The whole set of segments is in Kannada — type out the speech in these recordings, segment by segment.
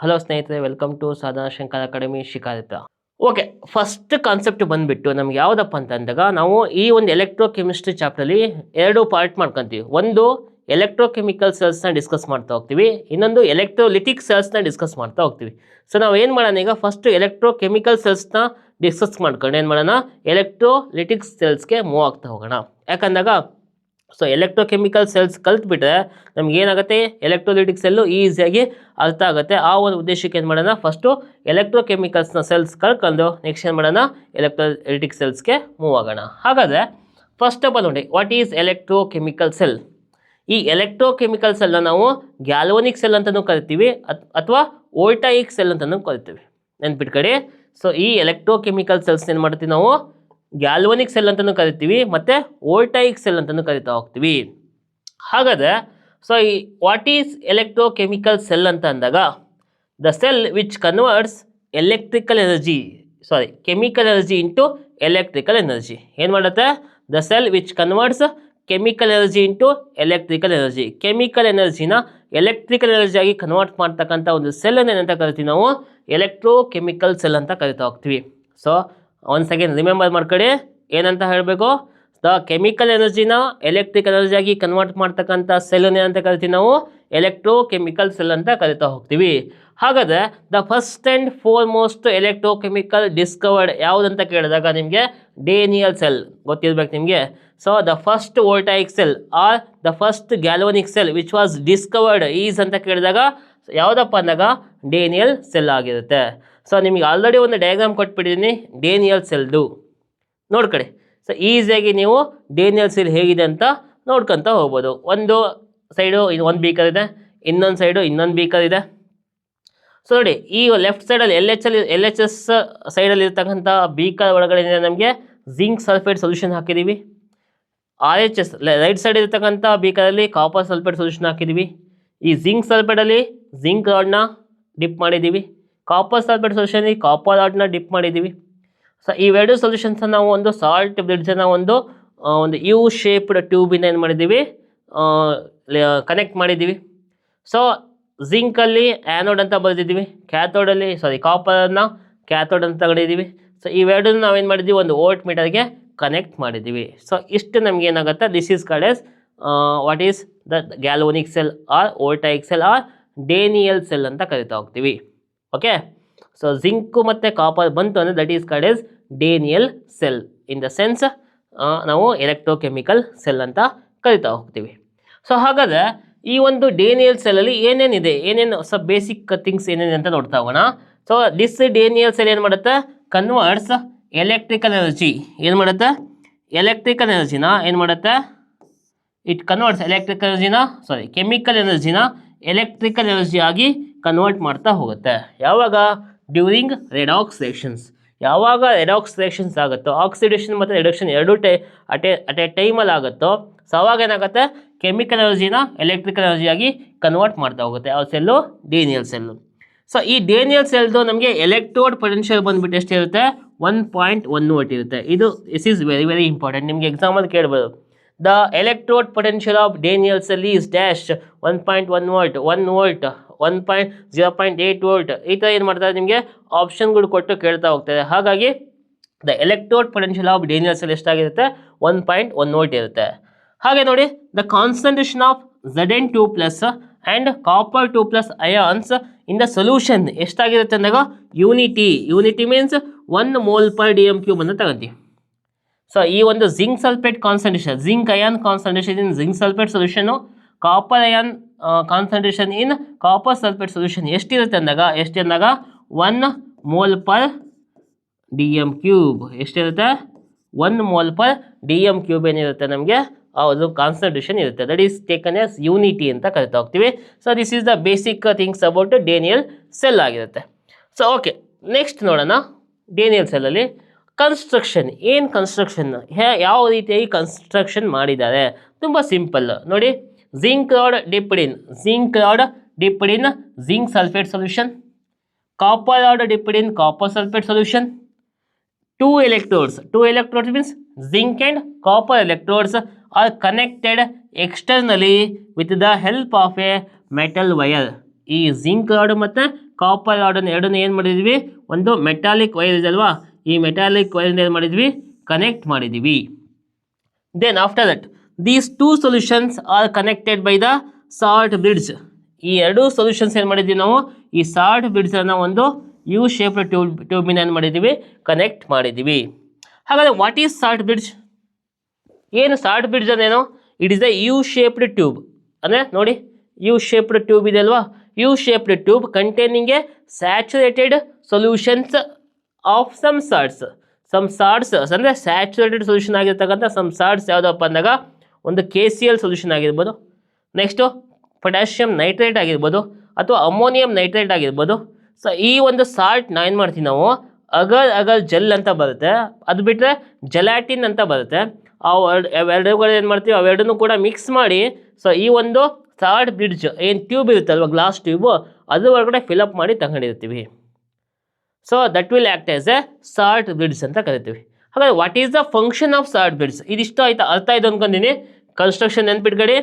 ಹಲೋ ಸ್ನೇಹಿತರೆ, welcome to Sadhana Shankar academy Shikaripura. Okay, first concept ಬಂದುಬಿಟ್ಟು ನಮ್ಗೆ ಯಾವುದಪ್ಪ ಅಂತಂದಾಗ ನಾವು ಈ ಒಂದು ಎಲೆಕ್ಟ್ರೋಕೆಮಿಸ್ಟ್ರಿ ಚಾಪ್ಟರ್ಲಿ ಎರಡು ಪಾರ್ಟ್ ಮಾಡ್ಕೊತೀವಿ. ಒಂದು ಎಲೆಕ್ಟ್ರೋಕೆಮಿಕಲ್ ಸೆಲ್ಸ್ನ ಡಿಸ್ಕಸ್ ಮಾಡ್ತಾ ಹೋಗ್ತೀವಿ, ಇನ್ನೊಂದು ಎಲೆಕ್ಟ್ರೋಲಿಟಿಕ್ ಸೆಲ್ಸ್ನ ಡಿಸ್ಕಸ್ ಮಾಡ್ತಾ ಹೋಗ್ತೀವಿ. ಸೊ ನಾವು ಏನು ಮಾಡೋಣ, ಈಗ ಫಸ್ಟ್ ಎಲೆಕ್ಟ್ರೋಕೆಮಿಕಲ್ ಸೆಲ್ಸ್ನ ಡಿಸ್ಕಸ್ ಮಾಡ್ಕೊಂಡು ಏನು ಮಾಡೋಣ, ಎಲೆಕ್ಟ್ರೋಲಿಟಿಕ್ ಸೆಲ್ಸ್ಗೆ ಮೂವ್ ಆಗ್ತಾ ಹೋಗೋಣ. ಯಾಕಂದಾಗ ಸೊ ಎಲೆಕ್ಟ್ರೋಕೆಮಿಕಲ್ ಸೆಲ್ಸ್ ಕಲ್ತ್ಬಿಟ್ರೆ ನಮ್ಗೆ ಏನಾಗುತ್ತೆ, ಎಲೆಕ್ಟ್ರೋಲಿಟಿಕ್ ಸೆಲ್ಲು ಈಸಿಯಾಗಿ ಅರ್ಥ ಆಗುತ್ತೆ. ಆ ಒಂದು ಉದ್ದೇಶಕ್ಕೆ ಏನು ಮಾಡೋಣ, ಫಸ್ಟು ಎಲೆಕ್ಟ್ರೋಕೆಮಿಕಲ್ಸ್ನ ಸೆಲ್ಸ್ ಕಳ್ಕೊಂಡು ನೆಕ್ಸ್ಟ್ ಏನು ಮಾಡೋಣ, ಎಲೆಕ್ಟ್ರೋಲಿಟಿಕ್ ಸೆಲ್ಸ್ಗೆ ಮೂವ್ ಆಗೋಣ. ಹಾಗಾದರೆ ಫಸ್ಟ್ ಆಫ್ ಆಲ್ ನೋಡಿ, ವಾಟ್ ಈಸ್ ಎಲೆಕ್ಟ್ರೋಕೆಮಿಕಲ್ ಸೆಲ್? ಈ ಎಲೆಕ್ಟ್ರೋಕೆಮಿಕಲ್ ಸೆಲ್ನ ನಾವು ಗ್ಯಾಲ್ವನಿಕ್ ಸೆಲ್ ಅಂತಲೂ ಕರಿತೀವಿ ಅಥವಾ ವೋಲ್ಟಾಯಿಕ್ ಸೆಲ್ ಅಂತಲೂ ಕರಿತೀವಿ, ನೆನ್ಪಿಟ್ಕಡೆ. ಸೊ ಈ ಎಲೆಕ್ಟ್ರೋಕೆಮಿಕಲ್ ಸೆಲ್ಸ್ ಏನು ಮಾಡ್ತೀವಿ ನಾವು ಗ್ಯಾಲ್ವನಿಕ್ ಸೆಲ್ ಅಂತಲೂ ಕರಿತೀವಿ ಮತ್ತು ವೋಲ್ಟಾಯಿಕ್ ಸೆಲ್ ಅಂತಲೂ ಕರಿತಾ ಹೋಗ್ತೀವಿ. ಹಾಗಾದರೆ ಸೊ ಈ ವಾಟ್ ಈಸ್ ಎಲೆಕ್ಟ್ರೋಕೆಮಿಕಲ್ ಸೆಲ್ ಅಂತ ಅಂದಾಗ, the cell which converts chemical energy into electrical energy. ಏನು ಮಾಡುತ್ತೆ, the cell which converts chemical energy into electrical energy. Chemical ಎನರ್ಜಿನ ಎಲೆಕ್ಟ್ರಿಕಲ್ ಎನರ್ಜಿಯಾಗಿ ಕನ್ವರ್ಟ್ ಮಾಡ್ತಕ್ಕಂಥ ಒಂದು ಸೆಲ್ಲನ್ನು ಏನಂತ ಕರಿತೀವಿ ನಾವು, ಎಲೆಕ್ಟ್ರೋಕೆಮಿಕಲ್ ಸೆಲ್ ಅಂತ ಕರಿತಾ ಹೋಗ್ತೀವಿ. ಸೊ ಒನ್ಸ್ ಅಗೇನ್ ರಿಮೆಂಬರ್ ಮಾಡ್ಕೊಳ್ಳಿ, ಏನಂತ ಹೇಳಬೇಕು, ದ ಕೆಮಿಕಲ್ ಎನರ್ಜಿನ ಎಲೆಕ್ಟ್ರಿಕ್ ಎನರ್ಜಿಯಾಗಿ ಕನ್ವರ್ಟ್ ಮಾಡ್ತಕ್ಕಂಥ ಸೆಲ್ಲನ್ನು ಏನಂತ ಕರಿತೀವಿ ನಾವು, ಎಲೆಕ್ಟ್ರೋಕೆಮಿಕಲ್ ಸೆಲ್ ಅಂತ ಕರಿತಾ ಹೋಗ್ತೀವಿ. ಹಾಗಾದರೆ the first and foremost electrochemical discovered ಯಾವುದಂತ ಕೇಳಿದಾಗ ನಿಮಗೆ ಡೇನಿಯಲ್ ಸೆಲ್ ಗೊತ್ತಿರಬೇಕು ನಿಮಗೆ. So the first voltaic cell or the first galvanic cell which was discovered is ಅಂತ ಕೇಳಿದಾಗ ಯಾವುದಪ್ಪ ಅಂದಾಗ ಡೇನಿಯಲ್ ಸೆಲ್ ಆಗಿರುತ್ತೆ. ಸೊ ನಿಮಗೆ ಆಲ್ರೆಡಿ ಒಂದು ಡಯಾಗ್ರಾಮ್ ಕೊಟ್ಬಿಟ್ಟಿದ್ದೀನಿ ಡೇನಿಯಲ್ ಸೆಲ್ದು, ನೋಡ್ಕೊಳ್ಳಿ. ಸೊ ಈಸಿಯಾಗಿ ನೀವು ಡೇನಿಯಲ್ ಸೆಲ್ ಹೇಗಿದೆ ಅಂತ ನೋಡ್ಕೊತ ಹೋಗ್ಬೋದು. ಒಂದು ಸೈಡು ಒಂದು ಬೀಕರ್ ಇದೆ, ಇನ್ನೊಂದು ಸೈಡು ಇನ್ನೊಂದು ಬೀಕರ್ ಇದೆ. ಸೊ ನೋಡಿ, ಈ ಲೆಫ್ಟ್ ಸೈಡಲ್ಲಿ ಎಲ್ ಎಚ್ ಎಸ್ ಸೈಡಲ್ಲಿ ಇರ್ತಕ್ಕಂಥ ಬೀಕರ್ ಒಳಗಡೆ ನಮಗೆ ಜಿಂಕ್ ಸಲ್ಫೇಟ್ ಸೊಲ್ಯೂಷನ್ ಹಾಕಿದ್ದೀವಿ. R H S right side ಇರ್ತಕ್ಕಂಥ ಬೀಕರಲ್ಲಿ ಕಾಪರ್ ಸಲ್ಫೇಟ್ ಸೊಲ್ಯೂಷನ್ ಹಾಕಿದ್ದೀವಿ. ಈ ಜಿಂಕ್ ಸಲ್ಫೇಟಲ್ಲಿ ಜಿಂಕ್ ರಾಡ್ನ ಡಿಪ್ ಮಾಡಿದ್ದೀವಿ, ಕಾಪರ್ ಸಲ್ಫೇಟ್ ಸೊಲ್ಯೂಷನಲ್ಲಿ ಕಾಪರ್ ರಾಡ್ನ ಡಿಪ್ ಮಾಡಿದ್ದೀವಿ. ಸೊ ಇವೆರಡು ಸೊಲ್ಯೂಷನ್ಸನ್ನು ನಾವು ಒಂದು ಸಾಲ್ಟ್ ಬ್ರಿಡ್ಜನ್ನು ಒಂದು ಯು ಶೇಪ್ಡ್ ಟ್ಯೂಬಿಂದ ಏನು ಮಾಡಿದ್ದೀವಿ, ಕನೆಕ್ಟ್ ಮಾಡಿದ್ದೀವಿ. ಸೊ ಜಿಂಕಲ್ಲಿ ಆ್ಯನೋಡ್ ಅಂತ ಬರೆದಿದ್ದೀವಿ, ಕಾಪರನ್ನು ಕ್ಯಾಥೋಡ್ ಅಂತ ತಗೊಂಡಿದ್ದೀವಿ. ಸೊ ಇವೆರಡನ್ನು ನಾವೇನು ಮಾಡಿದ್ದೀವಿ, ಒಂದು ವೋಲ್ಟ್ ಮೀಟರ್ಗೆ ಕನೆಕ್ಟ್ ಮಾಡಿದ್ದೀವಿ. ಸೊ ಇಷ್ಟು ನಮ್ಗೆ ಏನಾಗುತ್ತೆ, this is called as what is the galvanic cell or voltaic cell or Daniel cell ಅಂತ ಕರಿತಾ ಹೋಗ್ತೀವಿ. ಓಕೆ, ಸೊ ಜಿಂಕು ಮತ್ತು ಕಾಪರ್ ಬಂತು ಅಂದರೆ that is called as Daniel cell. In the sense ನಾವು ಎಲೆಕ್ಟ್ರೋಕೆಮಿಕಲ್ ಸೆಲ್ ಅಂತ ಕರಿತಾ ಹೋಗ್ತೀವಿ. ಸೊ ಹಾಗಾದರೆ ಈ ಒಂದು ಡೇನಿಯಲ್ ಸೆಲ್ಲಲ್ಲಿ ಏನೇನು ಬೇಸಿಕ್ ಥಿಂಗ್ಸ್ ಏನೇನು ಅಂತ ನೋಡ್ತಾ ಹೋಗೋಣ. ಸೊ ದಿಸ್ ಡೇನಿಯಲ್ ಸೆಲ್ ಏನು ಮಾಡುತ್ತೆ, ಕನ್ವರ್ಟ್ಸ್ ಎಲೆಕ್ಟ್ರಿಕಲ್ ಎನರ್ಜಿ. ಏನು ಮಾಡುತ್ತೆ, ಎಲೆಕ್ಟ್ರಿಕಲ್ ಎನರ್ಜಿನ ಏನು ಮಾಡುತ್ತೆ, ಇಟ್ ಕನ್ವರ್ಟ್ಸ್ ಕೆಮಿಕಲ್ ಎನರ್ಜಿನ ಎಲೆಕ್ಟ್ರಿಕಲ್ ಎನರ್ಜಿ ಆಗಿ ಕನ್ವರ್ಟ್ ಮಾಡ್ತಾ ಹೋಗುತ್ತೆ. ಯಾವಾಗ, ಡ್ಯೂರಿಂಗ್ ರೆಡಾಕ್ಸ್ ರಿಯಾಕ್ಷನ್ಸ್. ಯಾವಾಗ ರೆಡಾಕ್ಸ್ ರಿಯಾಕ್ಷನ್ಸ್ ಆಗುತ್ತೋ, ಆಕ್ಸಿಡೇಷನ್ ಮತ್ತು ರಿಡಕ್ಷನ್ ಎರಡೂ ಅಟ್ ಎ ಟೈಮಲ್ಲಿ ಆಗುತ್ತೋ, ಸೊ ಅವಾಗ ಏನಾಗುತ್ತೆ, ಕೆಮಿಕಲ್ ಎನರ್ಜಿನ ಎಲೆಕ್ಟ್ರಿಕಲ್ ಎನರ್ಜಿಯಾಗಿ ಕನ್ವರ್ಟ್ ಮಾಡ್ತಾ ಹೋಗುತ್ತೆ. ಯಾವ ಸೆಲ್ಲು, ಡೇನಿಯಲ್ ಸೆಲ್ಲು. ಸೊ ಈ ಡೇನಿಯಲ್ ಸೆಲ್ದು ನಮಗೆ ಎಲೆಕ್ಟ್ರೋಡ್ ಪೊಟೆನ್ಷಿಯಲ್ ಬಂದುಬಿಟ್ಟು ಎಷ್ಟಿರುತ್ತೆ, 1.1 ವೋಲ್ಟ್ ಇರುತ್ತೆ. This is very very important, ನಿಮಗೆ ಎಕ್ಸಾಮಲ್ಲಿ ಕೇಳ್ಬೋದು. The electrode potential of Daniel cell is dash 1.1 volt, 1 volt, 0.8 volt. ಈ ಥರ ಏನು ಮಾಡ್ತಾರೆ, ನಿಮಗೆ ಆಪ್ಷನ್ಗಳು ಕೊಟ್ಟು ಕೇಳ್ತಾ ಹೋಗ್ತಾರೆ. ಹಾಗಾಗಿ the electrode potential of Daniel cell ಎಷ್ಟಾಗಿರುತ್ತೆ, 1.1 ವೋಲ್ಟ್ ಇರುತ್ತೆ. ಹಾಗೆ ನೋಡಿ, the concentration of Zn2+ and copper 2+ ions in the solution ಎಷ್ಟಾಗಿರುತ್ತೆ ಅಂದಾಗ unity means 1 mole per dm³ ಅಂತ ತಗೊಂತೀವಿ. ಸೊ ಈ ಒಂದು zinc sulphate concentration, zinc ion concentration in zinc sulphate solution, copper ion concentration in copper sulphate solution ಎಷ್ಟಿರುತ್ತೆ ಅಂದಾಗ 1 ಮೋಲ್ ಪರ್ dm³. ಎಷ್ಟಿರುತ್ತೆ, 1 ಮೋಲ್ ಪರ್ dm³ ಏನಿರುತ್ತೆ ನಮಗೆ ಅದು ಕಾನ್ಸಂಟ್ರೇಷನ್ ಇರುತ್ತೆ. That is taken as unity ಅಂತ ಕರಿತಾ ಹೋಗ್ತೀವಿ. So this is the basic things about Daniel cell ಆಗಿರುತ್ತೆ. ಸೊ ಓಕೆ, ನೆಕ್ಸ್ಟ್ ನೋಡೋಣ, ಡೇನಿಯಲ್ ಸೆಲ್ಲಲ್ಲಿ ಕನ್ಸ್ಟ್ರಕ್ಷನ್. ಯಾವ ರೀತಿಯಾಗಿ ಕನ್ಸ್ಟ್ರಕ್ಷನ್ ಮಾಡಿದ್ದಾರೆ, ತುಂಬ ಸಿಂಪಲ್ ನೋಡಿ. Zinc rod dipped in zinc sulphate solution, copper rod dipped in copper sulphate solution. Two electrodes means zinc and copper electrodes are connected externally with the help of a metal wire. ಈ ಜಿಂಕ್ ರಾಡ್ ಮತ್ತು ಕಾಪರ್ ರಾಡನ್ನು ಎರಡನ್ನು ಏನು ಮಾಡಿದ್ವಿ, ಒಂದು ಮೆಟಾಲಿಕ್ ವೈರ್ ಇದೆ ಅಲ್ವಾ, ಈ ಮೆಟಾಲಿಕ್ ವೈರ್ ಏನು ಮಾಡಿದ್ವಿ, ಕನೆಕ್ಟ್ ಮಾಡಿದ್ದೀವಿ. Then after that these two solutions are connected by the salt bridge. ಈ ಎರಡೂ ಸೊಲ್ಯೂಷನ್ಸ್ ಏನು ಮಾಡಿದ್ವಿ ನಾವು, ಈ ಸಾಲ್ಟ್ ಬ್ರಿಡ್ಜನ್ನು ಒಂದು ಯು ಶೇಪ್ಡ್ ಟ್ಯೂಬಿನ ಏನು ಮಾಡಿದ್ದೀವಿ, ಕನೆಕ್ಟ್ ಮಾಡಿದ್ದೀವಿ. ಹಾಗಾದರೆ ವಾಟ್ ಈಸ್ ಸಾಲ್ಟ್ ಬ್ರಿಡ್ಜ್? ಏನು ಸಾಲ್ಟ್ ಬ್ರಿಡ್ಜ್ ಅಂದೇನು? It is the U shaped tube. ಅಂದರೆ ನೋಡಿ, ಯು ಶೇಪ್ಡ್ ಟ್ಯೂಬ್ ಇದೆ ಅಲ್ವಾ, U shaped tube containing a saturated solutions of some salts ಅಂದರೆ ಸ್ಯಾಚುರೇಟೆಡ್ ಸೊಲ್ಯೂಷನ್ ಆಗಿರ್ತಕ್ಕಂಥ ಸಮ್ ಸಾಲ್ಟ್ಸ್ ಯಾವುದಪ್ಪ ಅಂದಾಗ ಒಂದು KCl ಸೊಲ್ಯೂಷನ್ ಆಗಿರ್ಬೋದು, ನೆಕ್ಸ್ಟು ಪೊಟ್ಯಾಷಿಯಮ್ ನೈಟ್ರೇಟ್ ಆಗಿರ್ಬೋದು, ಅಥವಾ ಅಮೋನಿಯಂ ನೈಟ್ರೇಟ್ ಆಗಿರ್ಬೋದು. ಸೊ ಈ ಒಂದು ಸಾಲ್ಟ್ನ ಏನು ಮಾಡ್ತೀವಿ ನಾವು, ಅಗರ್ ಜೆಲ್ ಅಂತ ಬರುತ್ತೆ, ಅದು ಬಿಟ್ಟರೆ ಜೆಲಾಟಿನ್ ಅಂತ ಬರುತ್ತೆ. ಅವೆರಡುಗಳು ಏನು ಮಾಡ್ತೀವಿ, ಅವೆರಡನ್ನೂ ಕೂಡ ಮಿಕ್ಸ್ ಮಾಡಿ ಸೊ ಈ ಒಂದು ಸಾಲ್ಟ್ ಬ್ರಿಡ್ಜ್ ಏನು ಟ್ಯೂಬ್ ಇರುತ್ತಲ್ವ, ಗ್ಲಾಸ್ ಟ್ಯೂಬು, ಅದ್ರ ಒಳಗಡೆ ಫಿಲಪ್ ಮಾಡಿ ತಗೊಂಡಿರ್ತೀವಿ. So that will act as a salt bridge ಅಂತ ಕರಿತೀವಿ. ಹಾಗಾದ್ರೆ what is the function of salt bridge? ಇದಿಷ್ಟು ಆಯ್ತಾ, ಅರ್ಥ ಆಯ್ತು ಅಂದ್ಕೊಂಡಿನಿ. ಕನ್ಸ್ಟ್ರಕ್ಷನ್ ನೆನ್ಪಿಟ್ಕಡಿ,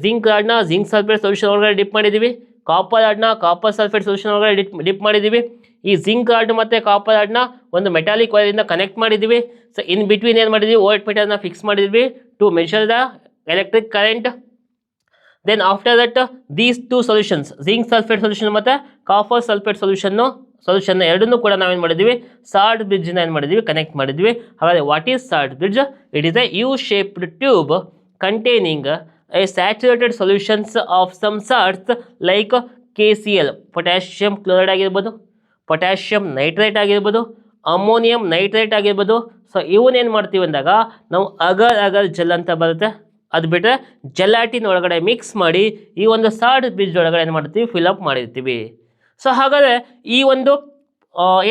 ಜಿಂಕ್ ರಾಡ್ನ ಜಿಂಕ್ ಸಲ್ಫೇಟ್ ಸೊಲ್ಯೂಷನ್ ಒಳಗಡೆ ಡಿಪ್ ಮಾಡಿದ್ದೀವಿ, ಕಾಪರ್ ರಾಡ್ನ ಕಾಪರ್ ಸಲ್ಫೇಟ್ ಸೊಲ್ಯೂಷನ್ ಒಳಗಡೆ ಡಿಪ್ ಮಾಡಿದ್ದೀವಿ. ಈ ಜಿಂಕ್ ರಾಡ್ ಮತ್ತು ಕಾಪರ್ ರಾಡ್ನ ಒಂದು ಮೆಟಾಲಿಕ್ ವೈರಿಂದ ಕನೆಕ್ಟ್ ಮಾಡಿದ್ದೀವಿ. ಸೊ ಇನ್ ಬಿಟ್ವೀನ್ ಏನು ಮಾಡಿದ್ವಿ, ವೋಲ್ಟ್ ಮೀಟರ್ನ ಫಿಕ್ಸ್ ಮಾಡಿದ್ವಿ to measure the electric current. Then after that these two solutions, zinc sulphate solution ಮತ್ತು ಕಾಪರ್ ಸಲ್ಫೇಟ್ ಸೊಲ್ಯೂಷನ್ನ ಎರಡನ್ನೂ ಕೂಡ ನಾವೇನು ಮಾಡಿದ್ವಿ, ಸಾಲ್ಟ್ ಬ್ರಿಡ್ಜ್ನ ಏನು ಮಾಡಿದ್ವಿ, ಕನೆಕ್ಟ್ ಮಾಡಿದ್ವಿ. ಹಾಗಾದರೆ what is salt bridge? It is a U shaped tube containing a saturated solutions of some salts like KCl, potassium chloride ಆಗಿರ್ಬೋದು, ಪೊಟ್ಯಾಷಿಯಮ್ ನೈಟ್ರೇಟ್ ಆಗಿರ್ಬೋದು, ಅಮೋನಿಯಂ ನೈಟ್ರೇಟ್ ಆಗಿರ್ಬೋದು. ಸೊ ಇವನ್ನೇನು ಮಾಡ್ತೀವಿ ಅಂದಾಗ ನಾವು ಅಗರ್ ಜೆಲ್ ಅಂತ ಬರುತ್ತೆ, ಅದು ಬಿಟ್ಟರೆ ಜೆಲಾಟಿನ್ ಒಳಗಡೆ ಮಿಕ್ಸ್ ಮಾಡಿ ಈ ಒಂದು ಸಾಲ್ಟ್ ಬ್ರಿಡ್ಜ್ ಒಳಗಡೆ ಏನು ಮಾಡ್ತೀವಿ, ಫಿಲಪ್ ಮಾಡಿರ್ತೀವಿ. ಸೊ ಹಾಗಾದರೆ ಈ ಒಂದು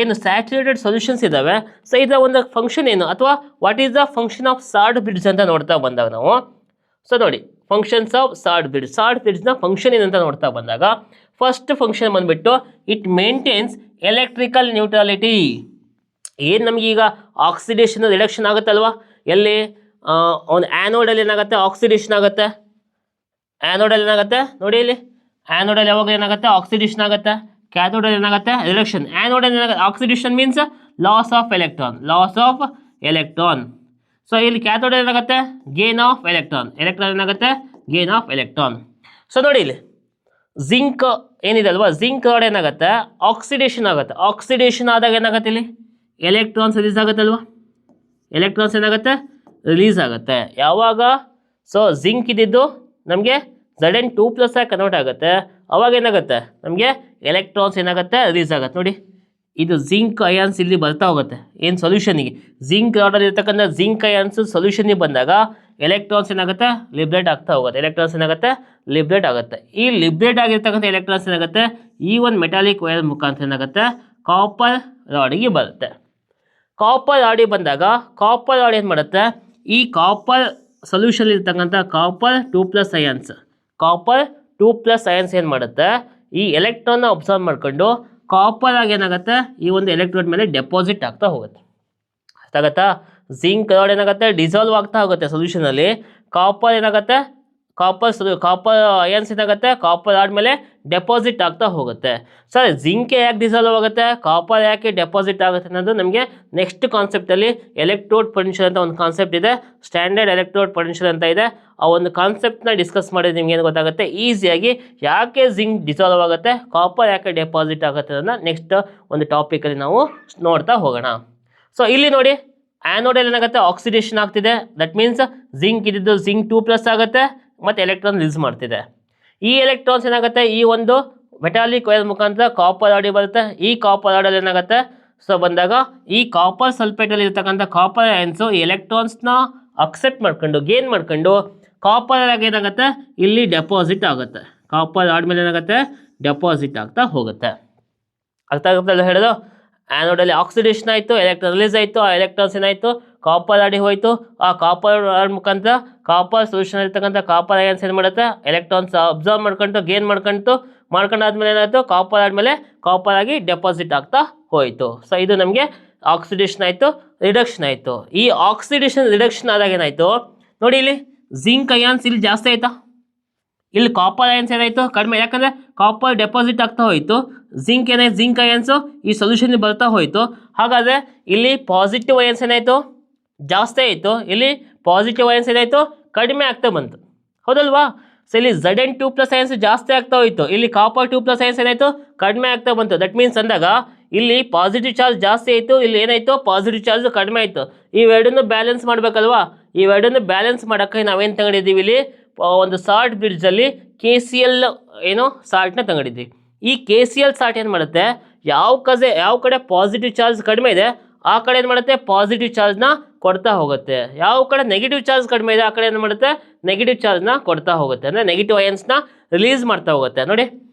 ಏನು ಸ್ಯಾಚುರೇಟೆಡ್ ಸೊಲ್ಯೂಷನ್ಸ್ ಇದ್ದಾವೆ, ಸೊ ಇದರ ಒಂದು ಫಂಕ್ಷನ್ ಏನು, ಅಥವಾ what is the function of salt bridge ಅಂತ ನೋಡ್ತಾ ಬಂದಾಗ ನಾವು, ಸೊ ನೋಡಿ ಫಂಕ್ಷನ್ಸ್ ಆಫ್ ಸಾಲ್ಟ್ ಬ್ರಿಡ್ಜ್ನ ಫಂಕ್ಷನ್ ಏನಂತ ನೋಡ್ತಾ ಬಂದಾಗ, ಫಸ್ಟ್ ಫಂಕ್ಷನ್ ಬಂದುಬಿಟ್ಟು ಇಟ್ ಮೇಂಟೈನ್ಸ್ ಎಲೆಕ್ಟ್ರಿಕಲ್ ನ್ಯೂಟ್ರಾಲಿಟಿ. ಏನು ನಮಗೀಗ ಆಕ್ಸಿಡೇಷನ್ ರಿಡಕ್ಷನ್ ಆಗುತ್ತಲ್ವ, ಎಲ್ಲಿ ಒಂದು ಆ್ಯನೋಡಲ್ಲಿ ಏನಾಗುತ್ತೆ, ಆಕ್ಸಿಡೇಷನ್ ಆಗುತ್ತೆ. ಆ್ಯನೋಡಲ್ಲಿ ಏನಾಗುತ್ತೆ ನೋಡಿ, ಇಲ್ಲಿ ಆ್ಯನೋಡಲ್ಲಿ ಯಾವಾಗ ಏನಾಗುತ್ತೆ, ಆಕ್ಸಿಡೇಷನ್ ಆಗುತ್ತೆ. ಕ್ಯಾಥೋಡಲ್ಲಿ ಏನಾಗುತ್ತೆ, ರಿಡಕ್ಷನ್. ಆ್ಯನೋಡಲ್ಲಿ ಏನಾಗುತ್ತೆ, oxidation means loss of electron. So ಇಲ್ಲಿ ಕ್ಯಾಥೋಡಲ್ಲಿ ಏನಾಗುತ್ತೆ, ಗೇನ್ ಆಫ್ ಎಲೆಕ್ಟ್ರಾನ್ ಏನಾಗುತ್ತೆ, ಗೇನ್ ಆಫ್ ಎಲೆಕ್ಟ್ರಾನ್. ಸೊ ನೋಡಿ ಇಲ್ಲಿ ಜಿಂಕ್ ಏನಿದೆ ಅಲ್ವಾ, ಜಿಂಕ್ ರಾಡ್ ಏನಾಗುತ್ತೆ, ಆಕ್ಸಿಡೇಷನ್ ಆಗುತ್ತೆ. ಆಕ್ಸಿಡೇಷನ್ ಆದಾಗ ಏನಾಗುತ್ತೆ, ಇಲ್ಲಿ ಎಲೆಕ್ಟ್ರಾನ್ಸ್ ರಿಲೀಸ್ ಆಗುತ್ತಲ್ವ, ಎಲೆಕ್ಟ್ರಾನ್ಸ್ ಏನಾಗುತ್ತೆ, ರಿಲೀಸ್ ಆಗುತ್ತೆ. ಯಾವಾಗ ಸೊ ಜಿಂಕ್ ಇದ್ದಿದ್ದು ನಮಗೆ Zn2+ ಆಗಿ ಕನ್ವರ್ಟ್ ಆಗುತ್ತೆ, ಅವಾಗ ಏನಾಗುತ್ತೆ, ನಮಗೆ ಎಲೆಕ್ಟ್ರಾನ್ಸ್ ಏನಾಗುತ್ತೆ, ರಿಲೀಸ್ ಆಗುತ್ತೆ. ನೋಡಿ ಇದು ಜಿಂಕ್ ಅಯಾನ್ಸ್ ಇಲ್ಲಿ ಬರ್ತಾ ಹೋಗುತ್ತೆ ಏನು ಸೊಲ್ಯೂಷನಿಗೆ, ಜಿಂಕ್ ರಾಡಲ್ಲಿ ಇರ್ತಕ್ಕಂಥ ಜಿಂಕ್ ಅಯಾನ್ಸ್ ಸೊಲ್ಯೂಷನ್ಗೆ ಬಂದಾಗ ಎಲೆಕ್ಟ್ರಾನ್ಸ್ ಏನಾಗುತ್ತೆ, ಲಿಬ್ರೇಟ್ ಆಗ್ತಾ ಹೋಗುತ್ತೆ. ಎಲೆಕ್ಟ್ರಾನ್ಸ್ ಏನಾಗುತ್ತೆ, ಲಿಬ್ರೇಟ್ ಆಗುತ್ತೆ. ಈ ಲಿಬ್ರೇಟ್ ಆಗಿರ್ತಕ್ಕಂಥ ಎಲೆಕ್ಟ್ರಾನ್ಸ್ ಏನಾಗುತ್ತೆ, ಈ ಒಂದು ಮೆಟಾಲಿಕ್ ವೈರ್ ಮುಖಾಂತರ ಏನಾಗುತ್ತೆ, ಕಾಪರ್ ರಾಡಿಗೆ ಬರುತ್ತೆ. ಕಾಪರ್ ರಾಡಿಗೆ ಬಂದಾಗ ಕಾಪರ್ ರಾಡ್ ಏನು ಮಾಡುತ್ತೆ, ಈ ಕಾಪರ್ ಸೊಲ್ಯೂಷನ್ ಇರ್ತಕ್ಕಂಥ ಕಾಪರ್ 2+ ಅಯಾನ್ಸ್ ಏನು ಮಾಡುತ್ತೆ, ಈ ಎಲೆಕ್ಟ್ರಾನ್ನ ಅಬ್ಸರ್ವ್ ಮಾಡ್ಕೊಂಡು ಕಾಪರ್ ಆಗಿ ಏನಾಗುತ್ತೆ, ಈ ಒಂದು ಎಲೆಕ್ಟ್ರೋಡ್ ಮೇಲೆ ಡೆಪಾಸಿಟ್ ಆಗ್ತಾ ಹೋಗುತ್ತೆ. ಅರ್ಥಾಗತ್ತಾ, ಜಿಂಕ್ ರಾಡ್ ಏನಾಗುತ್ತೆ, ಡಿಸಾಲ್ವ್ ಆಗ್ತಾ ಹೋಗುತ್ತೆ ಸೊಲ್ಯೂಷನಲ್ಲಿ. ಕಾಪರ್ ಏನಾಗುತ್ತೆ, ಕಾಪರ್ ಅಯಾನ್ಸ್ ಏನಾಗುತ್ತೆ, ಕಾಪರ್ ಆದಮೇಲೆ ಡೆಪಾಸಿಟ್ ಆಗ್ತಾ ಹೋಗುತ್ತೆ. ಸರ್ ಜಿಂಕ್ ಯಾಕೆ ಡಿಸಾಲ್ವ್ ಆಗುತ್ತೆ, ಕಾಪರ್ ಯಾಕೆ ಡೆಪಾಸಿಟ್ ಆಗುತ್ತೆ ಅನ್ನೋದು ನಮಗೆ ನೆಕ್ಸ್ಟ್ ಕಾನ್ಸೆಪ್ಟಲ್ಲಿ ಎಲೆಕ್ಟ್ರೋಡ್ ಪೊಟೆನ್ಷಿಯಲ್ ಅಂತ ಒಂದು ಕಾನ್ಸೆಪ್ಟ್ ಇದೆ, ಸ್ಟ್ಯಾಂಡರ್ಡ್ ಎಲೆಕ್ಟ್ರೋಡ್ ಪೊಟೆನ್ಷಿಯಲ್ ಅಂತ ಇದೆ. ಆ ಒಂದು ಕಾನ್ಸೆಪ್ಟ್ನ ಡಿಸ್ಕಸ್ ಮಾಡಿದ್ರೆ ನಿಮ್ಗೆ ಏನು ಗೊತ್ತಾಗುತ್ತೆ, ಈಸಿಯಾಗಿ ಯಾಕೆ ಜಿಂಕ್ ಡಿಸಾಲ್ವ್ ಆಗುತ್ತೆ, ಕಾಪರ್ ಯಾಕೆ ಡೆಪಾಸಿಟ್ ಆಗುತ್ತೆ ಅನ್ನೋದನ್ನ ನೆಕ್ಸ್ಟ್ ಒಂದು ಟಾಪಿಕಲ್ಲಿ ನಾವು ನೋಡ್ತಾ ಹೋಗೋಣ. ಸೊ ಇಲ್ಲಿ ನೋಡಿ ಆ್ಯನೋಡಲ್ಲಿ ಏನಾಗುತ್ತೆ, ಆಕ್ಸಿಡೇಷನ್ ಆಗ್ತಿದೆ. ದಟ್ ಮೀನ್ಸ್ ಜಿಂಕ್ ಇದ್ದಿದ್ದು ಜಿಂಕ್ 2+ ಆಗುತ್ತೆ ಮತ್ತು ಎಲೆಕ್ಟ್ರಾನ್ ರಿಲೀಸ್ ಮಾಡ್ತಿದೆ. ಈ ಎಲೆಕ್ಟ್ರಾನ್ಸ್ ಏನಾಗುತ್ತೆ, ಈ ಒಂದು ಮೆಟಾಲಿಕ್ ವೈರ್ ಮುಖಾಂತರ ಕಾಪರ್ ರಾಡಿಗೆ ಬರುತ್ತೆ. ಈ ಕಾಪರ್ ರಾಡಲ್ಲಿ ಏನಾಗುತ್ತೆ, ಸೊ ಬಂದಾಗ ಈ ಕಾಪರ್ ಸಲ್ಫೇಟಲ್ಲಿ ಇರ್ತಕ್ಕಂಥ ಕಾಪರ್ ಅಯಾನ್ಸು ಈ ಎಲೆಕ್ಟ್ರಾನ್ಸ್ನ ಅಕ್ಸೆಪ್ಟ್ ಮಾಡ್ಕೊಂಡು ಗೇನ್ ಮಾಡ್ಕೊಂಡು ಕಾಪರ್ ಆಗಿ ಏನಾಗುತ್ತೆ, ಇಲ್ಲಿ ಡೆಪಾಸಿಟ್ ಆಗುತ್ತೆ. ಕಾಪರ್ ಆದಮೇಲೆ ಏನಾಗುತ್ತೆ, ಡೆಪಾಸಿಟ್ ಆಗ್ತಾ ಹೋಗುತ್ತೆ. ಅರ್ಥ ಆಗುತ್ತಲ್ಲ ಹೇಳೋದು, ಆ್ಯನೋಡಲ್ಲಿ ಆಕ್ಸಿಡೇಷನ್ ಆಯಿತು, ಎಲೆಕ್ಟ್ರಾನ್ ರಿಲೀಸ್ ಆಯಿತು, ಆ ಎಲೆಕ್ಟ್ರಾನ್ಸ್ ಏನಾಯಿತು, ಕಾಪರ್ ರಾಡಿಗೆ ಹೋಯಿತು. ಆ ಕಾಪರ್ ರಾಡ್ ಮುಖಾಂತರ ಕಾಪರ್ ಸೊಲ್ಯೂಷನ್ ಇರ್ತಕ್ಕಂಥ ಕಾಪರ್ ಅಯಾನ್ಸ್ ಏನು ಮಾಡುತ್ತೆ, ಎಲೆಕ್ಟ್ರಾನ್ಸ್ ಅಬ್ಸರ್ವ್ ಮಾಡ್ಕೊಂಡು ಗೇನ್ ಮಾಡ್ಕೊಂಡಾದ್ಮೇಲೆ ಏನಾಯಿತು, ಕಾಪರ್ ಆದಮೇಲೆ ಕಾಪರ್ ಆಗಿ ಡೆಪಾಸಿಟ್ ಆಗ್ತಾ ಹೋಯಿತು. ಸೊ ಇದು ನಮಗೆ ಆಕ್ಸಿಡೇಷನ್ ಆಯಿತು, ರಿಡಕ್ಷನ್ ಆಯಿತು. ಈ ಆಕ್ಸಿಡೇಷನ್ ರಿಡಕ್ಷನ್ ಆದಾಗ ಏನಾಯಿತು ನೋಡಿ, ಇಲ್ಲಿ ಜಿಂಕ್ ಅಯಾನ್ಸ್ ಇಲ್ಲಿ ಜಾಸ್ತಿ ಆಯಿತಾ, ಇಲ್ಲಿ ಕಾಪರ್ ಅಯನ್ಸ್ ಏನಾಯಿತು ಕಡಿಮೆ, ಯಾಕಂದರೆ ಕಾಪರ್ ಡೆಪಾಸಿಟ್ ಆಗ್ತಾ ಹೋಯಿತು. ಜಿಂಕ್ ಏನಾಯ್ತು, ಜಿಂಕ್ ಅಯನ್ಸು ಈ ಸೊಲ್ಯೂಷನ್ ಬರ್ತಾ ಹೋಯಿತು. ಹಾಗಾದರೆ ಇಲ್ಲಿ ಪಾಸಿಟಿವ್ ಅಯನ್ಸ್ ಏನಾಯಿತು ಜಾಸ್ತಿ ಆಯಿತು, ಇಲ್ಲಿ ಪಾಸಿಟಿವ್ ಅಯನ್ಸ್ ಏನಾಯಿತು ಕಡಿಮೆ ಆಗ್ತಾ ಬಂತು, ಹೌದಲ್ವಾ? ಸೊ ಇಲ್ಲಿ Zn2+ ಅಯನ್ಸ್ ಜಾಸ್ತಿ ಆಗ್ತಾ ಹೋಯಿತು, ಇಲ್ಲಿ ಕಾಪರ್ 2+ ಅಯನ್ಸ್ ಏನಾಯಿತು ಕಡಿಮೆ ಆಗ್ತಾ ಬಂತು. ದಟ್ ಮೀನ್ಸ್ ಅಂದಾಗ ಇಲ್ಲಿ ಪಾಸಿಟಿವ್ ಚಾರ್ಜ್ ಜಾಸ್ತಿ ಆಯಿತು, ಇಲ್ಲಿ ಏನಾಯಿತು ಪಾಸಿಟಿವ್ ಚಾರ್ಜ್ ಕಡಿಮೆ ಆಯಿತು. ಇವೆರಡನ್ನು ಬ್ಯಾಲೆನ್ಸ್ ಮಾಡಬೇಕಲ್ವಾ? ಇವೆರಡನ್ನು ಬ್ಯಾಲೆನ್ಸ್ ಮಾಡೋಕ್ಕೆ ನಾವೇನು ತಗೊಂಡಿದ್ದೀವಿ ಇಲ್ಲಿ ಒಂದು ಸಾಲ್ಟ್ ಬ್ರಿಡ್ಜಲ್ಲಿ KCl ಏನು ಸಾಲ್ಟ್ನ ತಗೊಂಡಿದ್ದೀವಿ. ಈ KCl ಸಾಲ್ಟ್ ಏನು ಮಾಡುತ್ತೆ, ಯಾವ ಕಡೆ ಪಾಸಿಟಿವ್ ಚಾರ್ಜ್ ಕಡಿಮೆ ಇದೆ ಆ ಕಡೆ ಏನು ಮಾಡುತ್ತೆ ಪಾಸಿಟಿವ್ ಚಾರ್ಜ್ನ ಕೊಡ್ತಾ ಹೋಗುತ್ತೆ. ಯಾವ ಕಡೆ ನೆಗೆಟಿವ್ ಚಾರ್ಜ್ ಕಡಿಮೆ ಇದೆ ಆ ಕಡೆ ಏನು ಮಾಡುತ್ತೆ ನೆಗೆಟಿವ್ ಚಾರ್ಜ್ನ ಕೊಡ್ತಾ ಹೋಗುತ್ತೆ, ಅಂದರೆ ನೆಗೆಟಿವ್ ಅಯನ್ಸ್ನ ರಿಲೀಸ್ ಮಾಡ್ತಾ ಹೋಗುತ್ತೆ ನೋಡಿ.